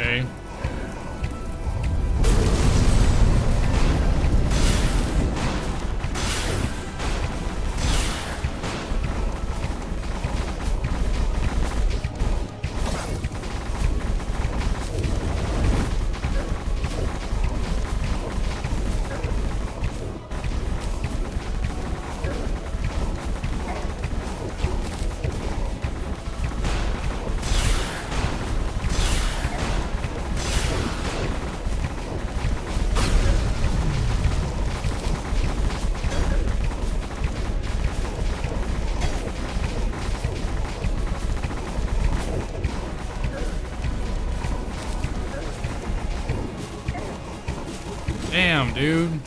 Okay. Damn, dude.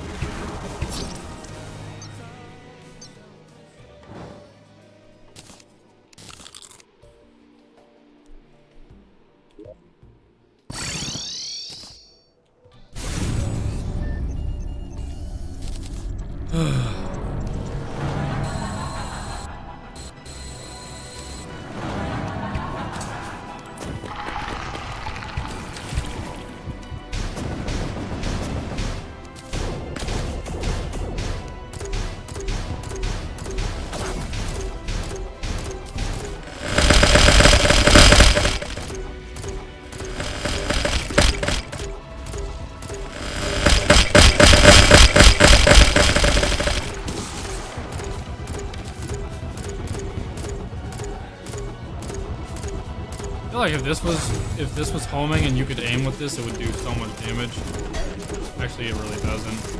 feel like if this was homing and you could aim with this, it would do so much damage. Actually, it really doesn't.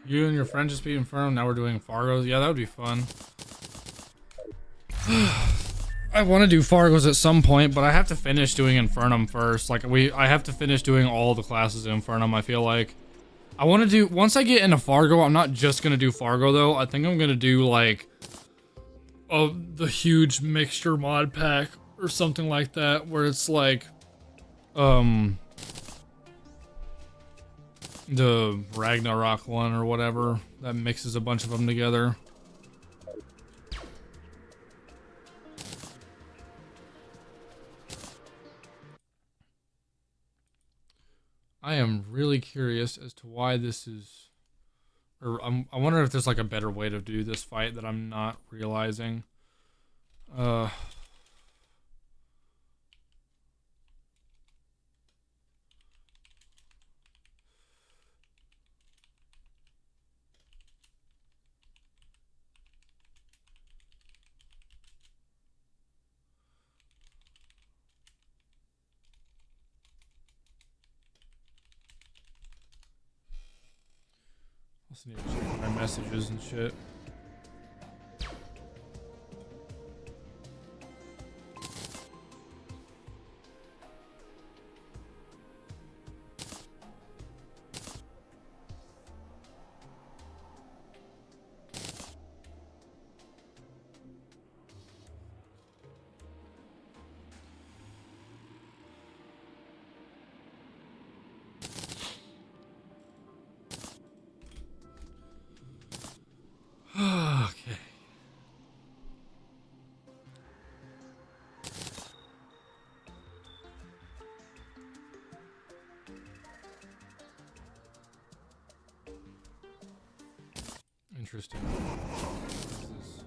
You and your friend just beat Infernum, now we're doing Fargos. Yeah, that would be fun. I want to do Fargos at some point, but I have to finish doing Infernum first. Like, I have to finish doing all the classes in Infernum, I feel like. I want to do, once I get into Fargo, I'm not just going to do Fargo, though. I think I'm going to do, like, the huge mixture mod pack or something like that, where it's like, the Ragnarok one or whatever that mixes a bunch of them together. I am really curious as to why this is, or I wonder if there's like a better way to do this fight that I'm not realizing. Also need to check my messages and shit. Okay. Interesting. What is this?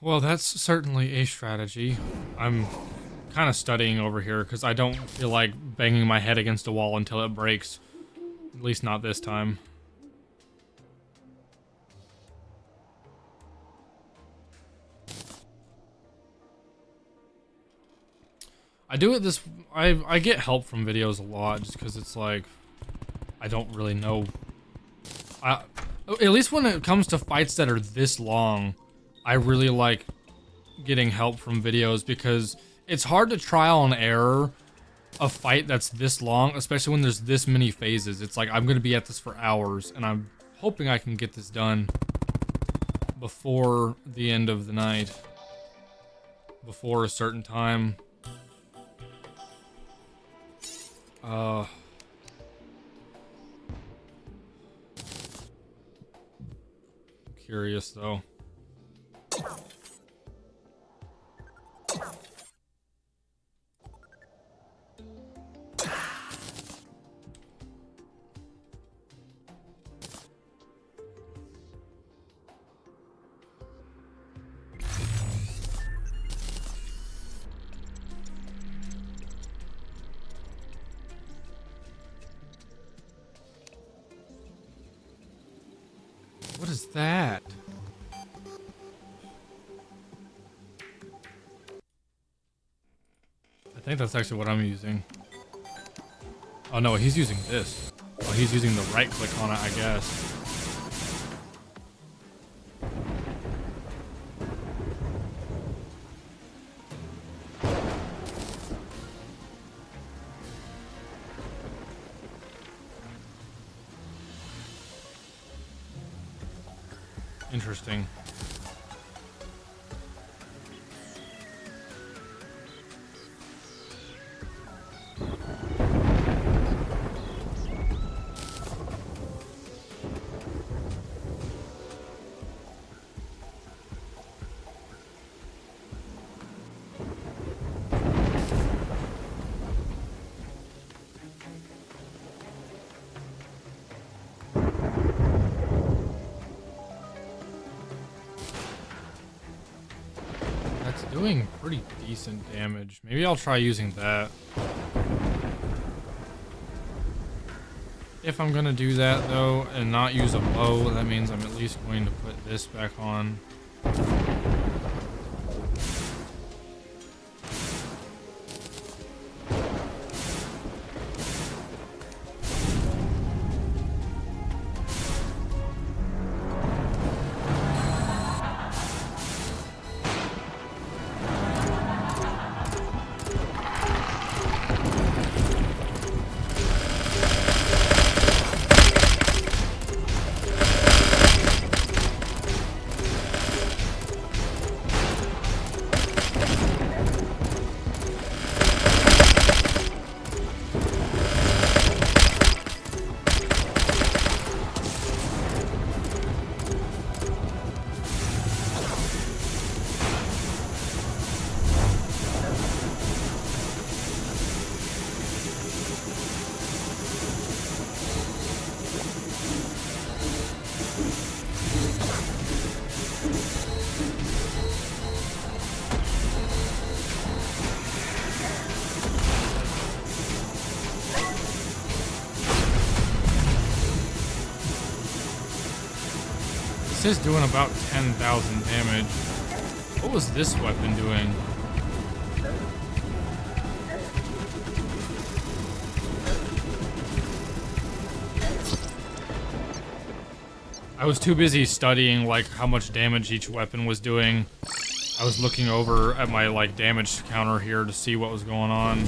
Well, that's certainly a strategy. I'm kind of studying over here because I don't feel like banging my head against a wall until it breaks. At least not this time. I do it this... I get help from videos a lot just because it's like... I don't really know... at least when it comes to fights that are this long, I really like getting help from videos because it's hard to trial and error a fight that's this long, especially when there's this many phases. It's like I'm going to be at this for hours, and I'm hoping I can get this done before the end of the night, before a certain time. Curious though. What is that? I think that's actually what I'm using. Oh no, he's using this. Oh, he's using the right click on it, I guess. Interesting. Doing pretty decent damage. Maybe I'll try using that. If I'm gonna do that though, and not use a bow, that means I'm at least going to put this back on. says doing about 10,000 damage. What was this weapon doing? I was too busy studying, like, how much damage each weapon was doing. I was looking over at my, like, damage counter here to see what was going on.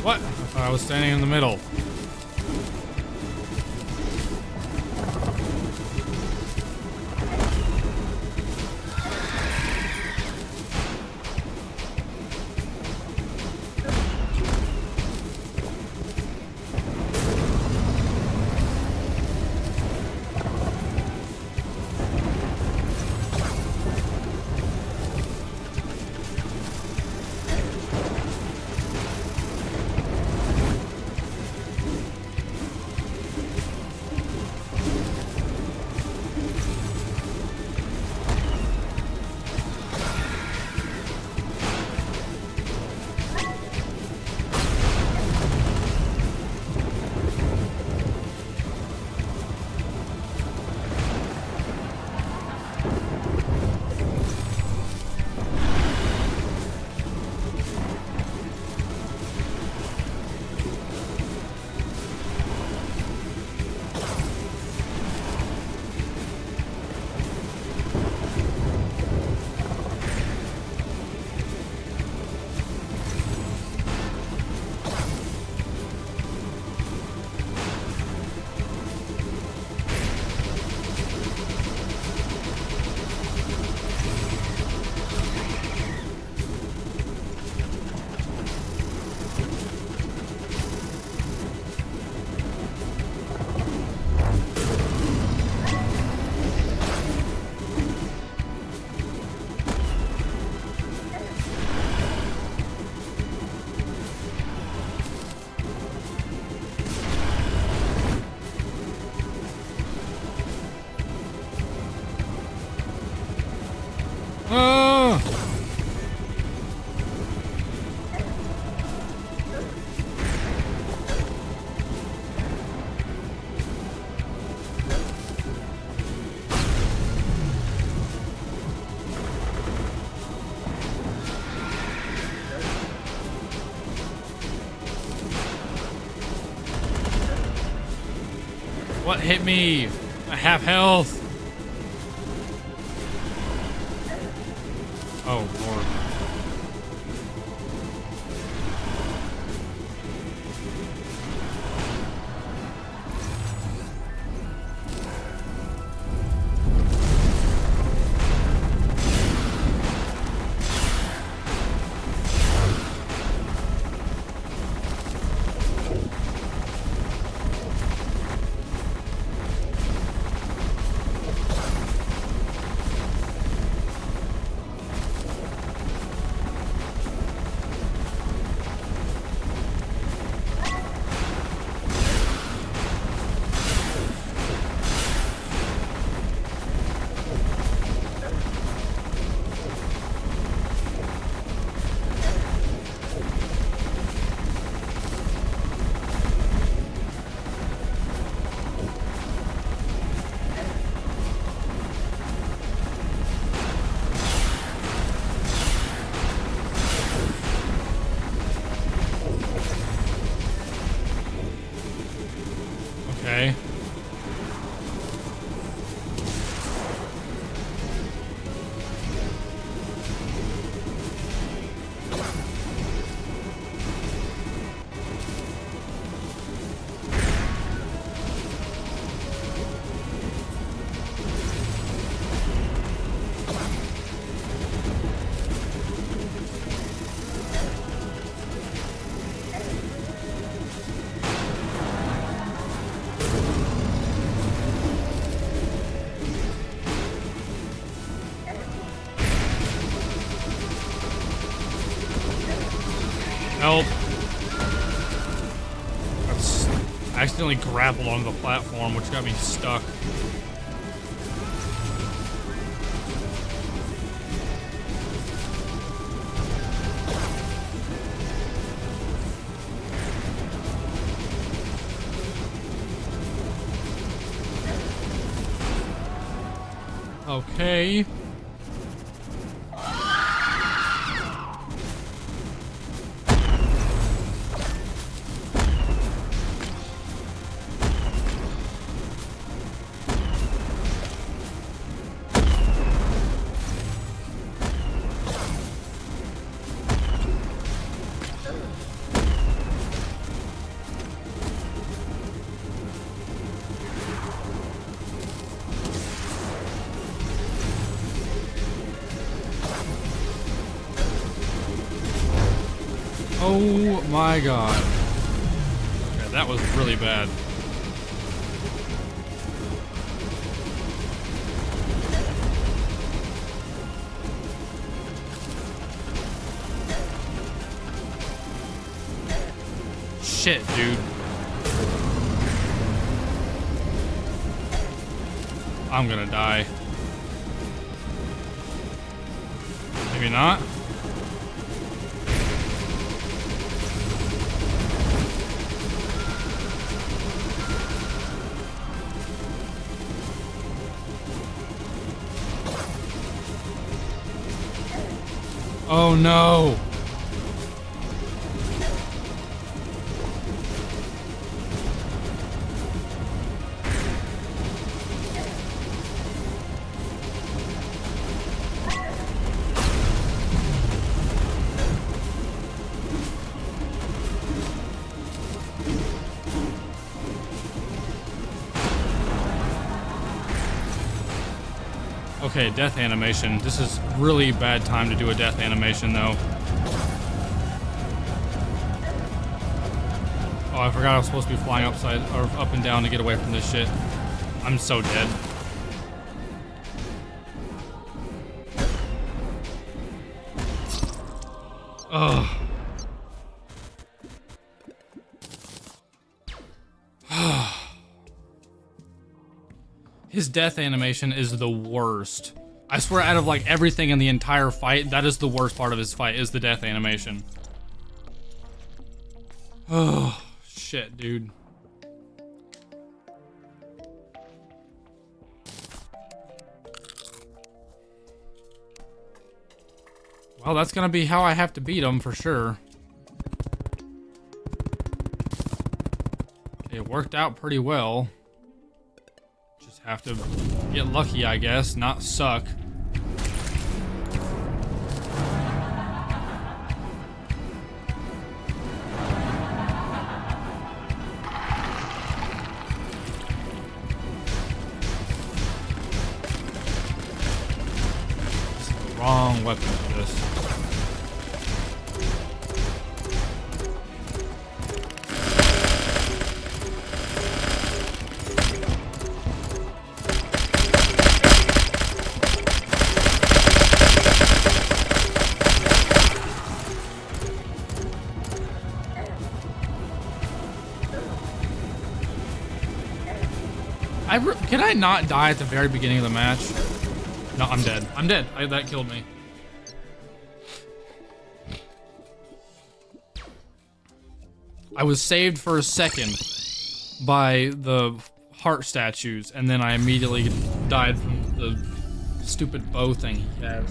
What? I thought I was standing in the middle. What hit me? I have health. Oh, Lord. Help. I accidentally grappled onto the platform, which got me stuck. Okay. Oh my god. Okay, that was really bad. Shit, dude. I'm gonna die. Maybe not. Oh no! Okay, death animation. This is really bad time to do a death animation, though. Oh, I forgot I was supposed to be flying upside or up and down to get away from this shit. I'm so dead. Ugh. His death animation is the worst. I swear, out of like everything in the entire fight, that is the worst part of his fight, is the death animation. Oh, shit, dude. Well, that's gonna be how I have to beat him for sure. It worked out pretty well. Just have to get lucky, I guess, not suck. Wrong weapon for this. Can I not die at the very beginning of the match? No, I'm dead. I'm dead. That killed me. I was saved for a second by the heart statues, and then I immediately died from the stupid bow thing he has.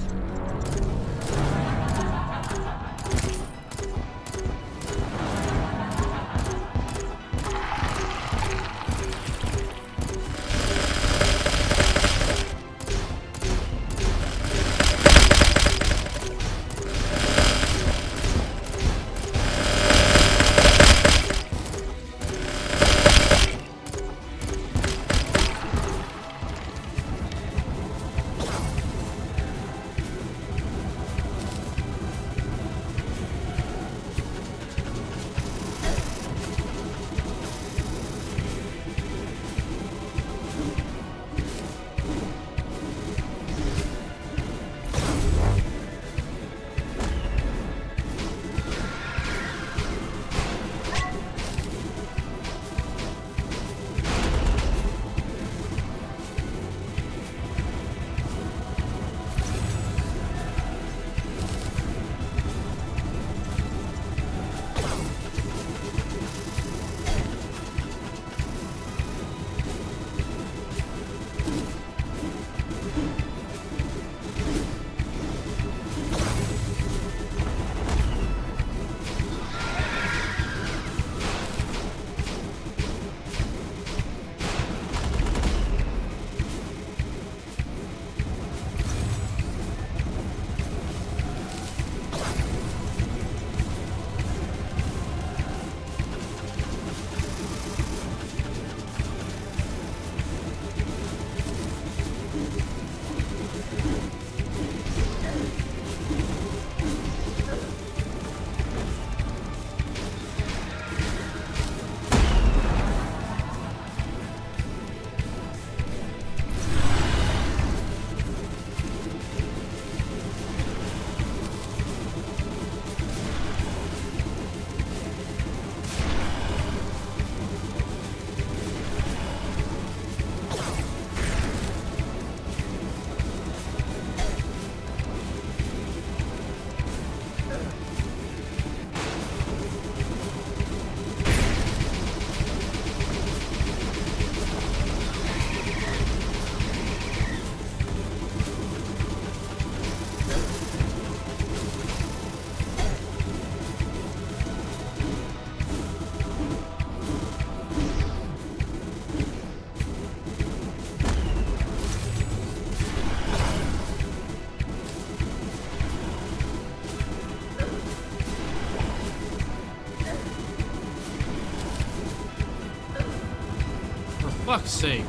fuck's sake.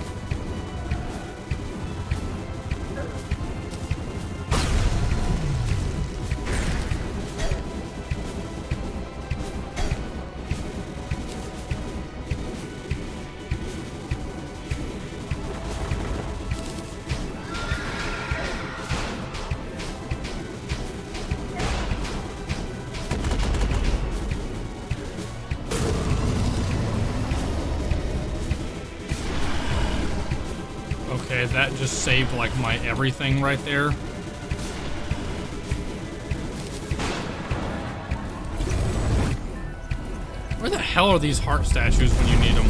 Okay, that just saved like my everything right there. Where the hell are these heart statues when you need them?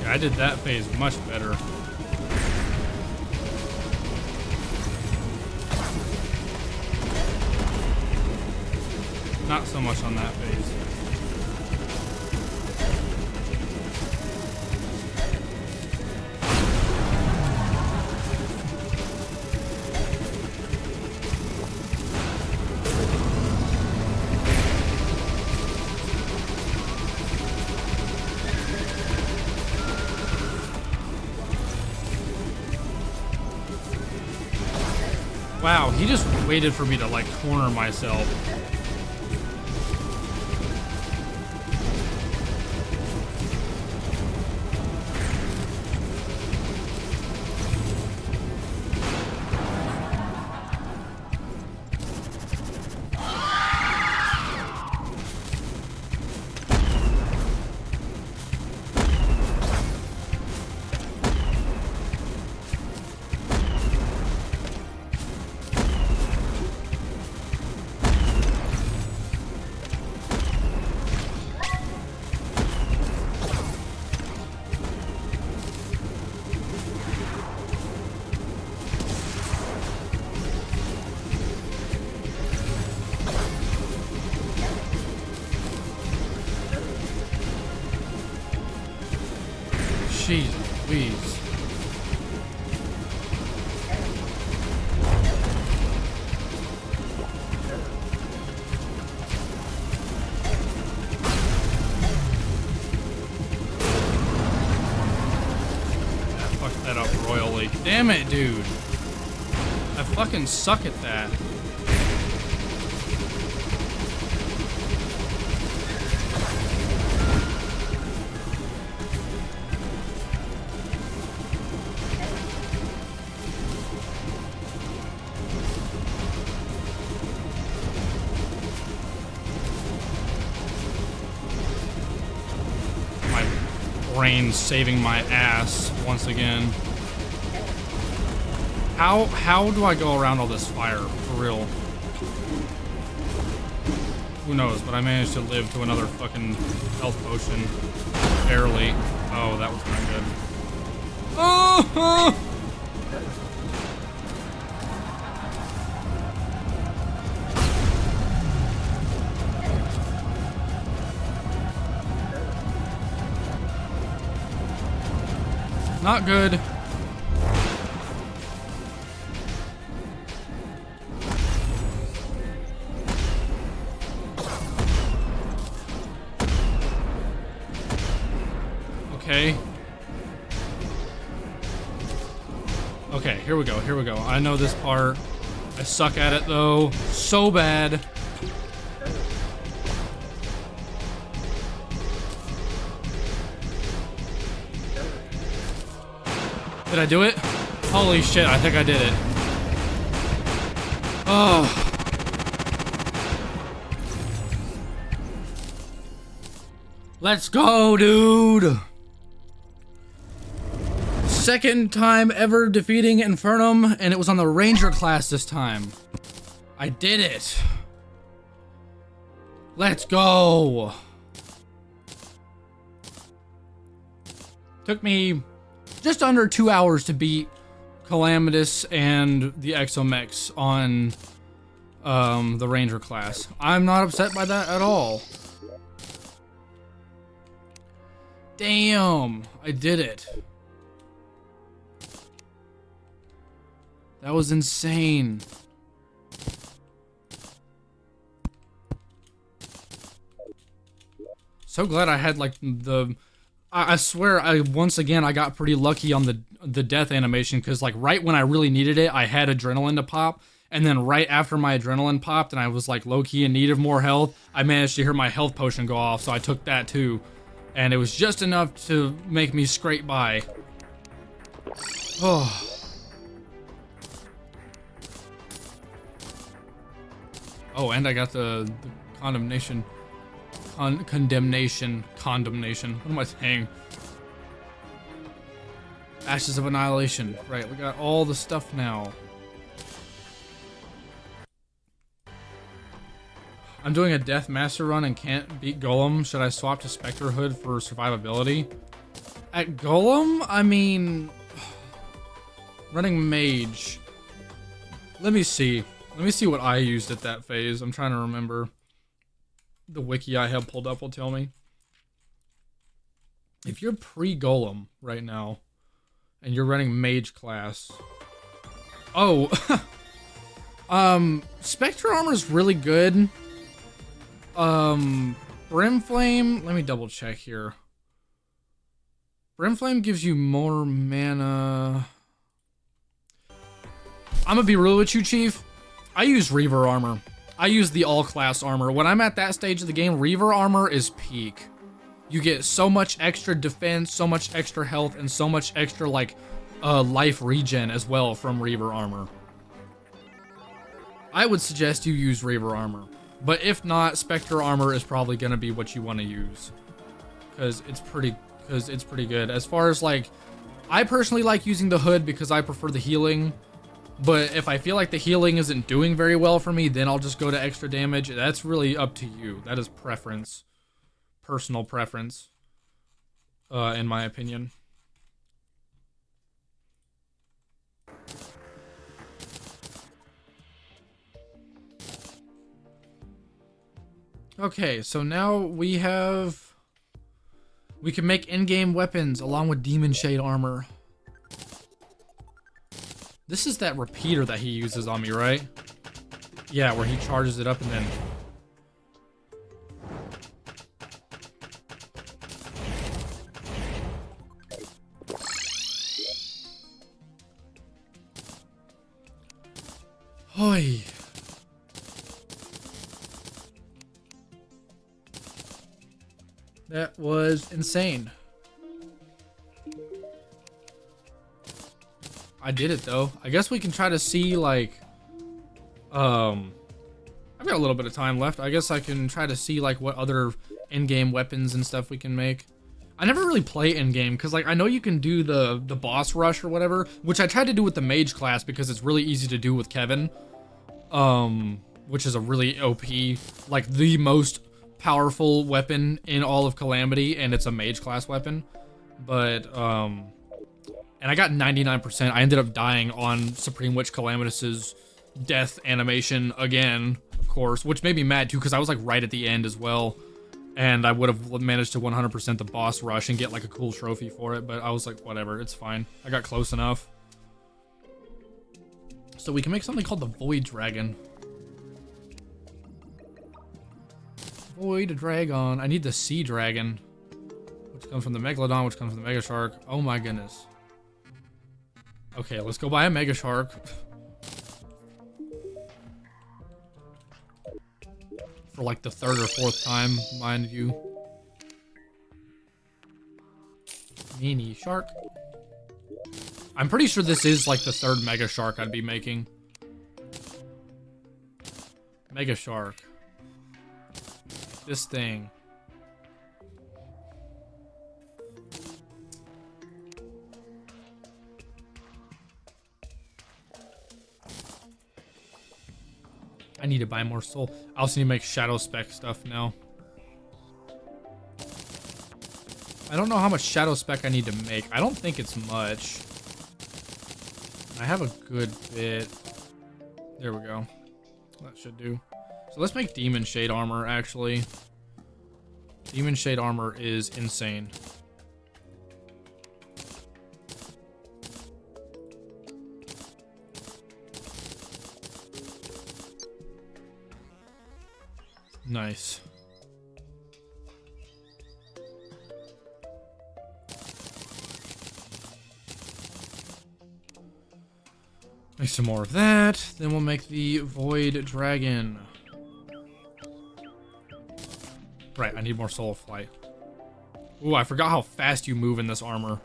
I did that phase much better. Not so much on that phase. Wow, he just waited for me to like corner myself. Jeez, please. I fucked that up royally. Damn it, dude. I fucking suck at that. Brain saving my ass once again. How do I go around all this fire for real? Who knows, but I managed to live to another fucking health potion. Barely. Oh, that was not good. Oh! Not good. Okay. Okay, here we go, here we go. I know this part. I suck at it though, so bad. Did I do it? Holy shit, I think I did it. Oh. Let's go, dude. Second time ever defeating Infernum, and it was on the Ranger class this time. I did it. Let's go. Took me just under 2 hours to beat Calamitous and the Exomechs on the Ranger class. I'm not upset by that at all. Damn, I did it. That was insane. So glad I had like the... I swear, once again, I got pretty lucky on the death animation, because like right when I really needed it, I had adrenaline to pop, and then right after my adrenaline popped and I was like low-key in need of more health, I managed to hear my health potion go off, so I took that too. And it was just enough to make me scrape by. Oh. Oh, and I got the condemnation. Condemnation. What am I saying? Ashes of Annihilation. Right, we got all the stuff now. I'm doing a Death Master run and can't beat Golem. Should I swap to Spectre Hood for survivability? At Golem, I mean... running Mage. Let me see. Let me see what I used at that phase. I'm trying to remember. The wiki I have pulled up will tell me. If you're pre-Golem right now, and you're running Mage class... Oh! Spectre Armor's really good. Brimflame, let me double check here. Brimflame gives you more mana. I'm gonna be real with you, Chief. I use Reaver Armor. I use the all-class armor. When I'm at that stage of the game, Reaver Armor is peak. You get so much extra defense, so much extra health, and so much extra, like, life regen as well from Reaver Armor. I would suggest you use Reaver Armor. But if not, Spectre Armor is probably gonna be what you want to use. Because it's pretty good. As far as, like, I personally like using the Hood because I prefer the healing. But if I feel like the healing isn't doing very well for me, then I'll just go to extra damage. That's really up to you. That is preference. Personal preference. In my opinion. Okay, so now we can make in-game weapons along with Demon Shade armor. This is that repeater that he uses on me, right? Yeah, where he charges it up and then... Hoi. That was insane. I did it though. I guess we can try to see like, I've got a little bit of time left. I guess I can try to see like what other in-game weapons and stuff we can make. I never really play in-game because like I know you can do the boss rush or whatever, which I tried to do with the mage class because it's really easy to do with Kevin, which is a really OP, like the most powerful weapon in all of Calamity, and it's a mage class weapon. But and I got 99%. I ended up dying on Supreme Witch Calamitus's death animation again, of course, which made me mad too because I was like right at the end as well, and I would have managed to 100% the boss rush and get like a cool trophy for it, but I was like, whatever, it's fine. I got close enough. So we can make something called the Void Dragon. Void Dragon. I need the Sea Dragon, which comes from the Megalodon, which comes from the Mega Shark. Oh my goodness. Okay, let's go buy a Mega Shark. For like the third or fourth time, mind you. Mini Shark. I'm pretty sure this is like the third Mega Shark I'd be making. Mega Shark. This thing. I need to buy more soul. I also need to make shadow spec stuff now. I don't know how much shadow spec I need to make. I don't think it's much. I have a good bit. There we go. That should do. So let's make Demon Shade armor, actually. Demon Shade armor is insane. Nice. Make some more of that. Then we'll make the Void Dragon. Right, I need more Soul Flight. Ooh, I forgot how fast you move in this armor.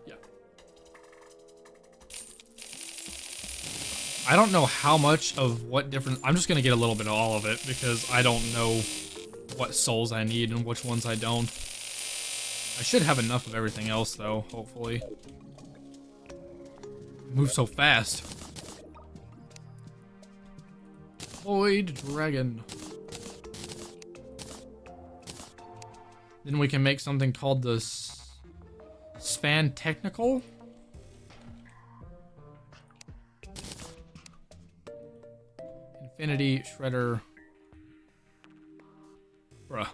Yeah. I don't know how much of what different... I'm just gonna get a little bit of all of it because I don't know what souls I need and which ones I don't. I should have enough of everything else though, hopefully. Move so fast. Void Dragon. Then we can make something called the Span Technical. Infinity Shredder. Bruh.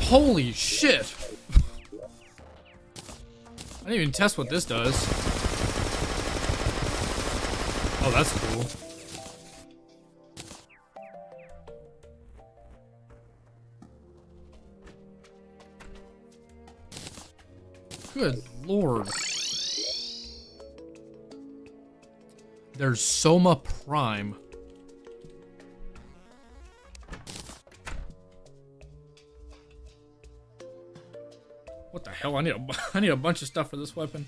Holy shit! I didn't even test what this does. Oh, that's cool. Good lord. There's Soma Prime. What the hell? I need a bunch of stuff for this weapon.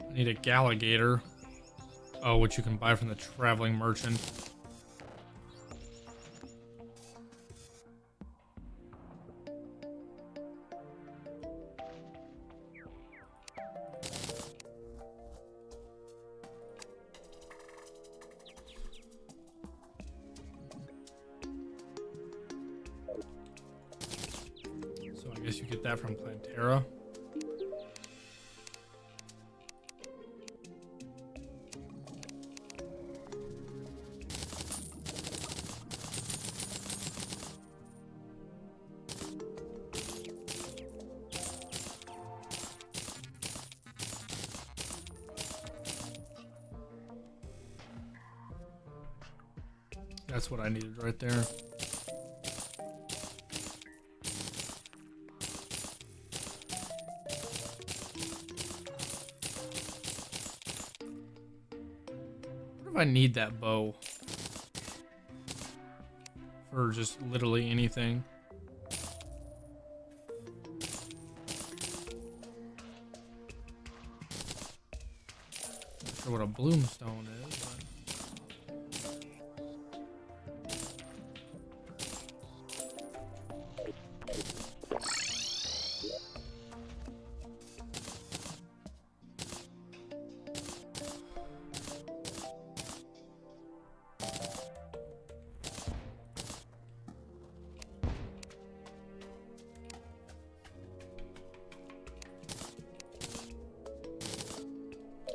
I need a Galligator. Oh, which you can buy from the traveling merchant. I guess you get that from Plantera. That's what I needed right there. I need that bow for just literally anything. Not sure what a bloomstone is, but...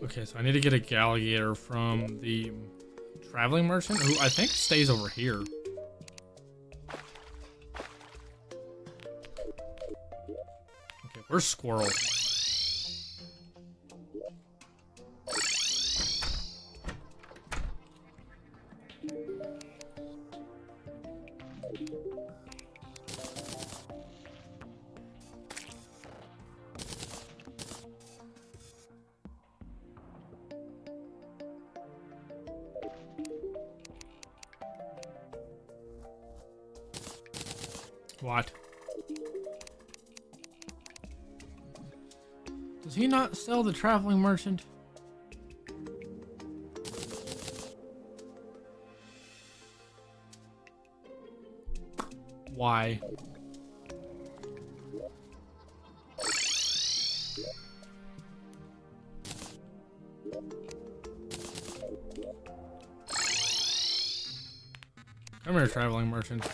Okay, so I need to get a alligator from the traveling merchant, who I think stays over here. Okay, where's Squirrel? What? Does he not sell the traveling merchant? Why? Come here, traveling merchant.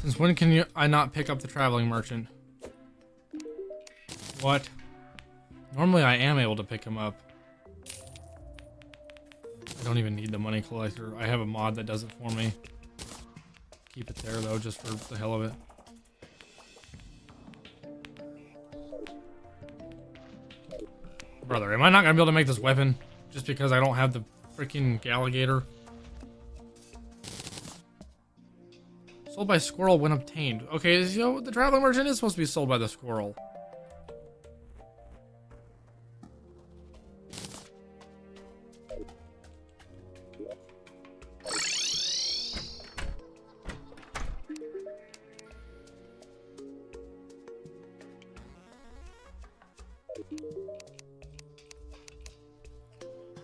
Since when can I not pick up the traveling merchant? What? Normally I am able to pick him up. I don't even need the money collector. I have a mod that does it for me. Keep it there though, just for the hell of it. Brother, am I not gonna be able to make this weapon just because I don't have the freaking alligator? Sold by squirrel when obtained. Okay, so the traveling merchant is supposed to be sold by the squirrel.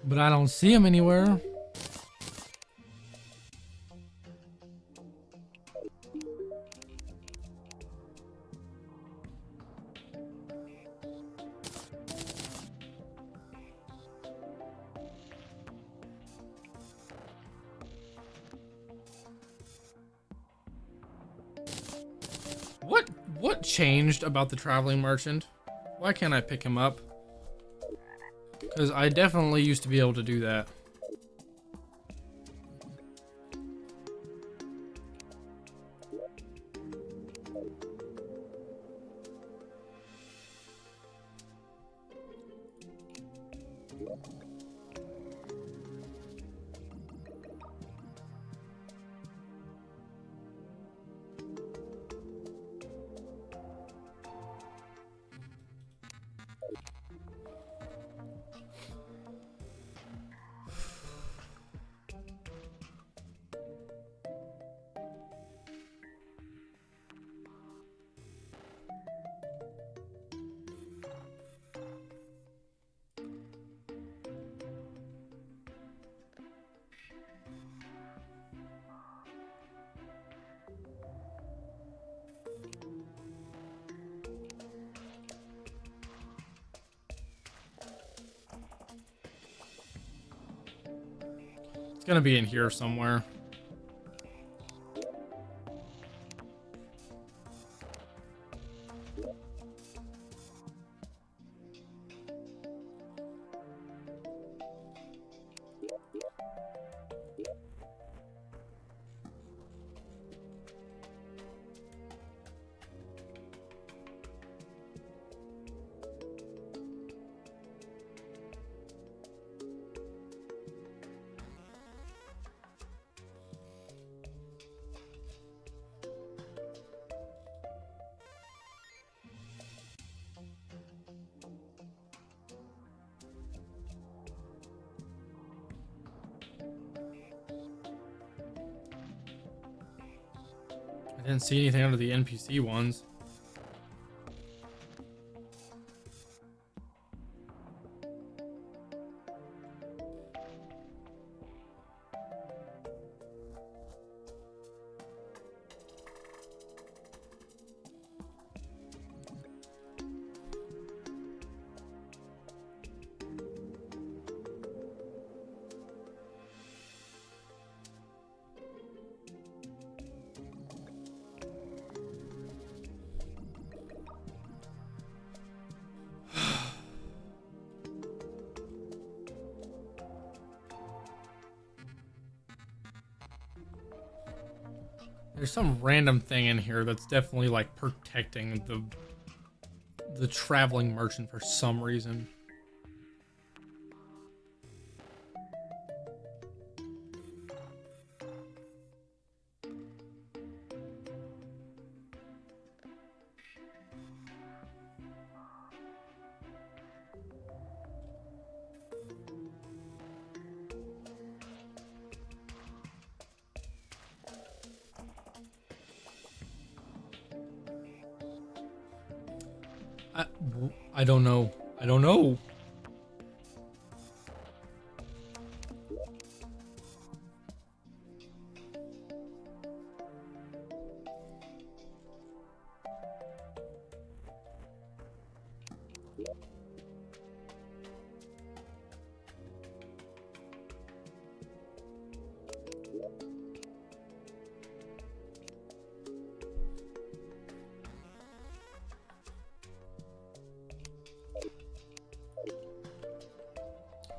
But I don't see him anywhere. What changed about the traveling merchant? Why can't I pick him up? Because I definitely used to be able to do that. It's gonna be in here somewhere. I didn't see anything under the NPC ones. There's some random thing in here that's definitely like protecting the traveling merchant for some reason. I don't know. I don't know.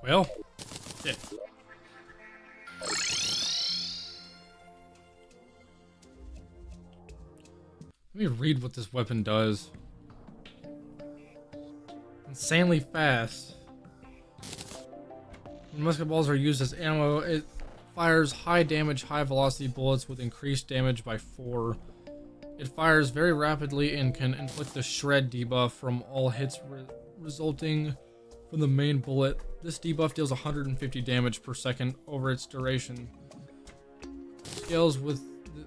Well, shit. Let me read what this weapon does. Insanely fast. When musket balls are used as ammo, it fires high damage, high velocity bullets with increased damage by 4. It fires very rapidly and can inflict the shred debuff from all hits resulting from the main bullet. This debuff deals 150 damage per second over its duration. Scales with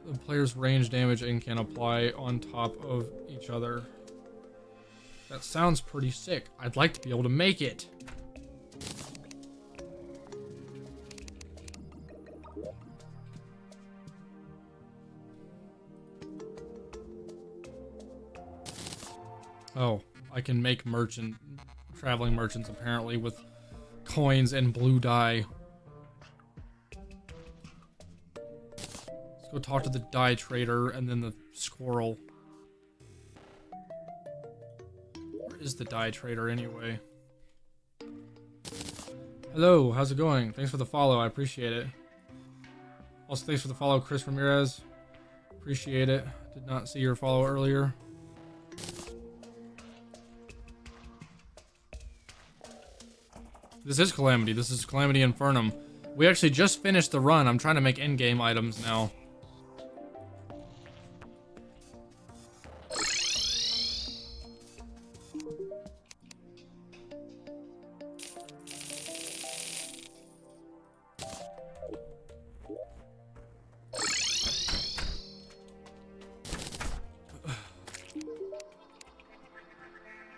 the player's range damage and can apply on top of each other. That sounds pretty sick. I'd like to be able to make it. Oh, I can make traveling merchants apparently with coins and blue dye. Let's go talk to the dye trader and then the squirrel. Where is the dye trader anyway? Hello, how's it going? Thanks for the follow, I appreciate it. Also, thanks for the follow, Chris Ramirez. Appreciate it. Did not see your follow earlier. This is Calamity. This is Calamity Infernum. We actually just finished the run. I'm trying to make in-game items now.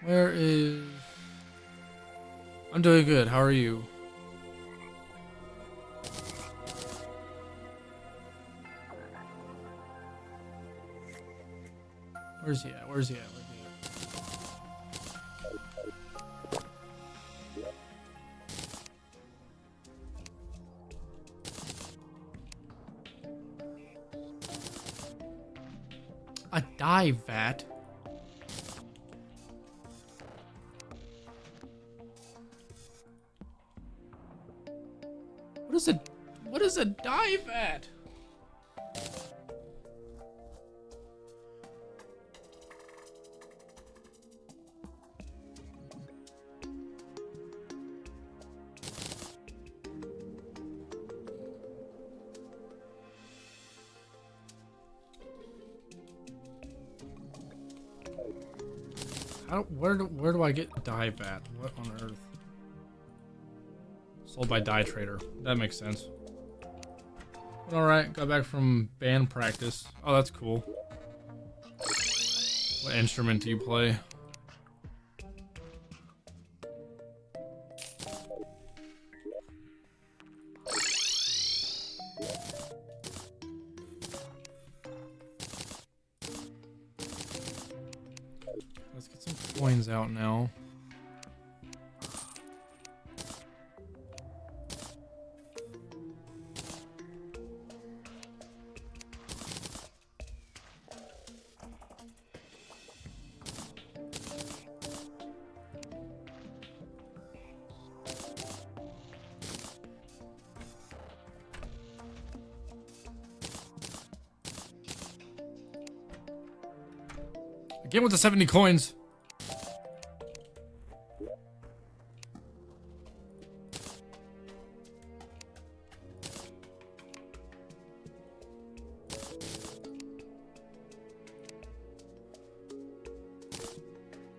Where is... I'm doing good. How are you? Where's he at? Where's he at? Where's he at? A dye vat? What is a dye vat? Where do I get dye vat? What on earth? Sold by dye trader. That makes sense. Alright, got back from band practice. Oh, that's cool. What instrument do you play? Let's get some coins out now. Again with the 70 coins.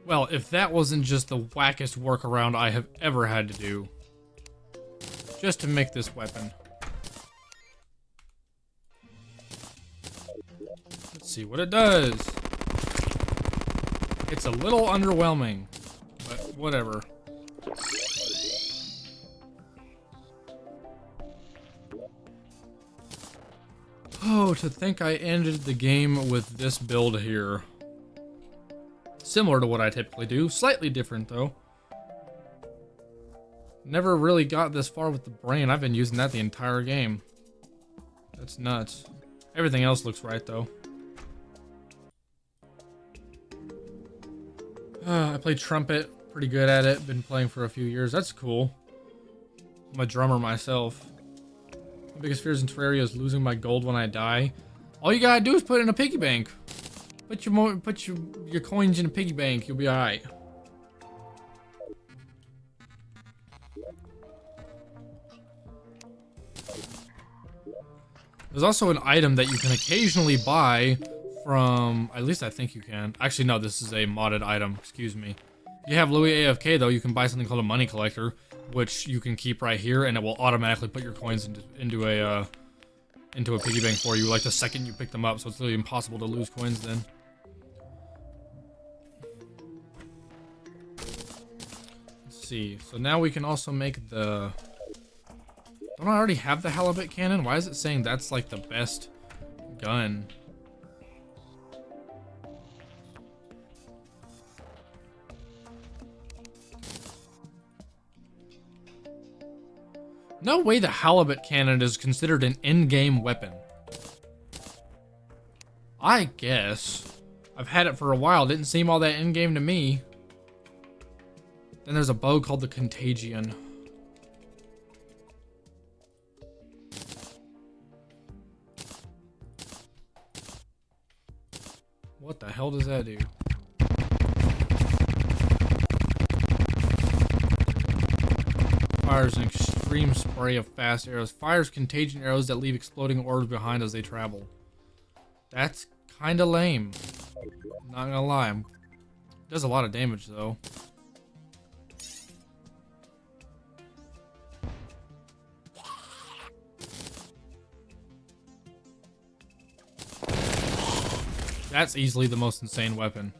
Well, if that wasn't just the wackest workaround I have ever had to do. Just to make this weapon. Let's see what it does. It's a little underwhelming, but whatever. Oh, to think I ended the game with this build here. Similar to what I typically do, slightly different though. Never really got this far with the brain. I've been using that the entire game. That's nuts. Everything else looks right though. I play trumpet, pretty good at it. Been playing for a few years. That's cool. I'm a drummer myself. My biggest fears in Terraria is losing my gold when I die. All you gotta do is put it in a piggy bank. Put your coins in a piggy bank. You'll be alright. There's also an item that you can occasionally buy from, at least I think you can. Actually, no, this is a modded item. Excuse me. If you have Louis AFK though, you can buy something called a money collector, which you can keep right here, and it will automatically put your coins into a piggy bank for you, like the second you pick them up. So it's really impossible to lose coins then. Let's see. So now we can also make the. Don't I already have the halibut cannon? Why is it saying that's like the best gun? No way the halibut cannon is considered an in-game weapon. I guess. I've had it for a while. Didn't seem all that in-game to me. Then there's a bow called the Contagion. What the hell does that do? Fires an extreme spray of fast arrows. Fires contagion arrows that leave exploding orbs behind as they travel. That's kinda lame. Not gonna lie. It does a lot of damage though. That's easily the most insane weapon.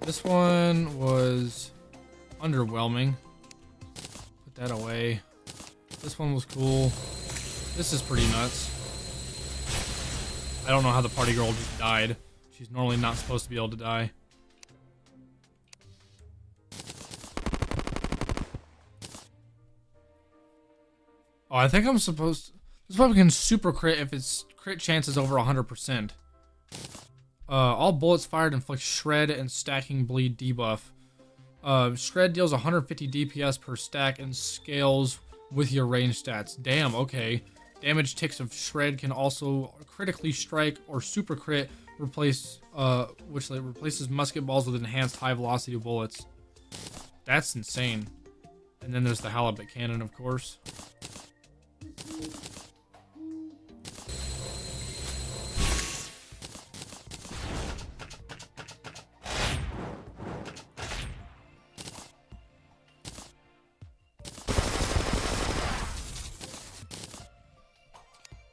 This one was underwhelming. Put that away. This one was cool. This is pretty nuts. I don't know how the party girl just died. She's normally not supposed to be able to die. Oh, I think I'm supposed to... This weapon can super crit if its crit chance is over 100%. All bullets fired inflict shred and stacking bleed debuff. Shred deals 150 DPS per stack and scales with your range stats. Damn, okay. Damage ticks of shred can also critically strike or super crit replace, which replaces musket balls with enhanced high velocity bullets. That's insane. And then there's the halibut cannon, of course.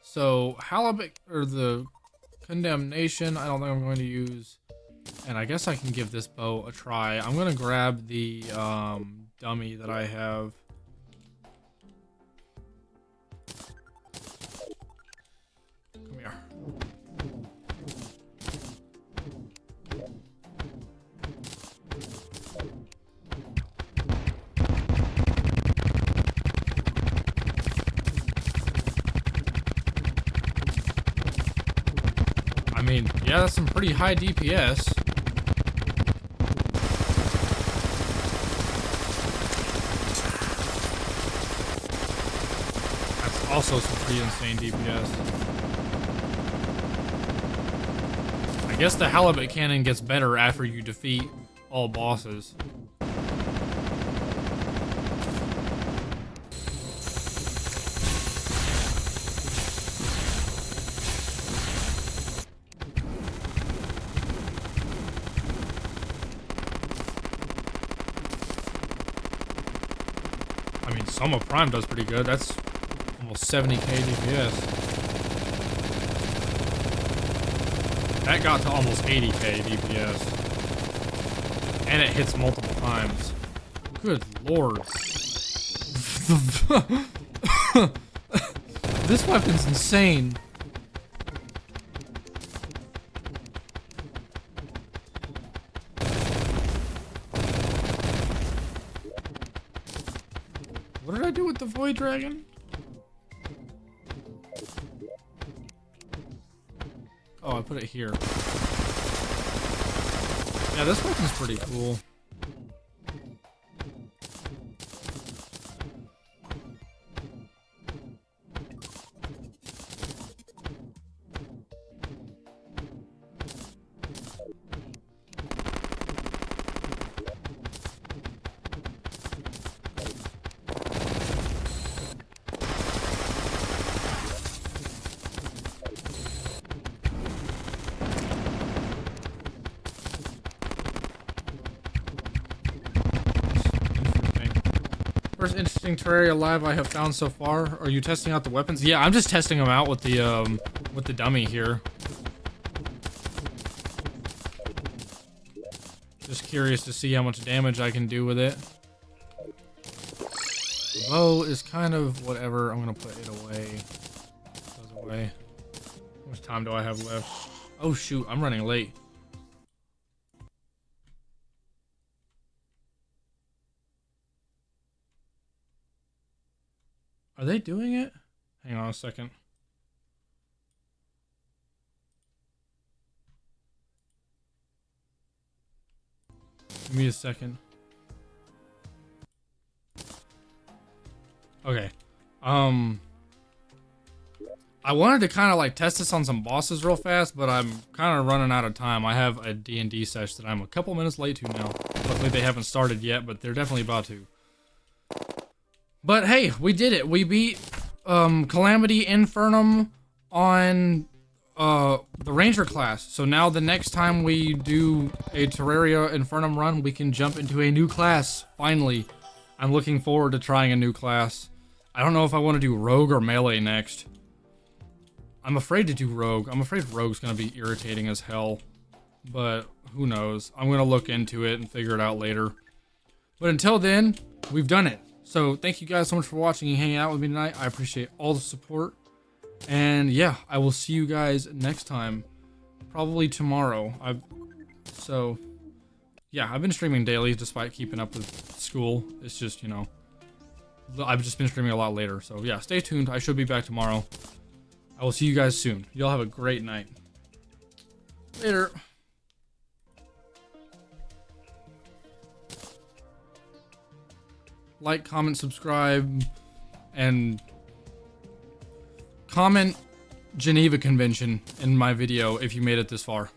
So halibut, or the condemnation, I don't think I'm going to use, and I guess I can give this bow a try. I'm going to grab the dummy that I have. Come here. I mean, yeah, that's some pretty high DPS. That's Also some pretty insane DPS. I guess the halibut cannon gets better after you defeat all bosses. I mean, Soma Prime does pretty good. That's almost 70k DPS. That got to almost 80k DPS. And it hits multiple times. Good lord. This weapon's insane. What did I do with the Void Dragon? Oh, I put it here. Yeah, this weapon's pretty cool. First interesting Terraria live I have found so far. Are you testing out the weapons? Yeah, I'm just testing them out with the dummy here. Just curious to see how much damage I can do with it. The bow is kind of whatever. I'm gonna put it away. Goes away. How much time do I have left? Oh shoot, I'm running late. Are they doing it? Hang on a second. Give me a second. Okay. I wanted to kind of like test this on some bosses real fast, but I'm kind of running out of time. I have a D&D sesh that I'm a couple minutes late to now. Luckily they haven't started yet, but they're definitely about to. But hey, we did it. We beat Calamity Infernum on the Ranger class. So now the next time we do a Terraria Infernum run, we can jump into a new class, finally. I'm looking forward to trying a new class. I don't know if I want to do Rogue or Melee next. I'm afraid to do Rogue. I'm afraid Rogue's going to be irritating as hell. But who knows. I'm going to look into it and figure it out later. But until then, we've done it. So thank you guys so much for watching and hanging out with me tonight. I appreciate all the support. And yeah, I will see you guys next time. Probably tomorrow. So yeah, I've been streaming daily despite keeping up with school. It's just, you know, I've just been streaming a lot later. So yeah, stay tuned. I should be back tomorrow. I will see you guys soon. Y'all have a great night. Later. Like, comment, subscribe, and comment Geneva Convention in my video if you made it this far.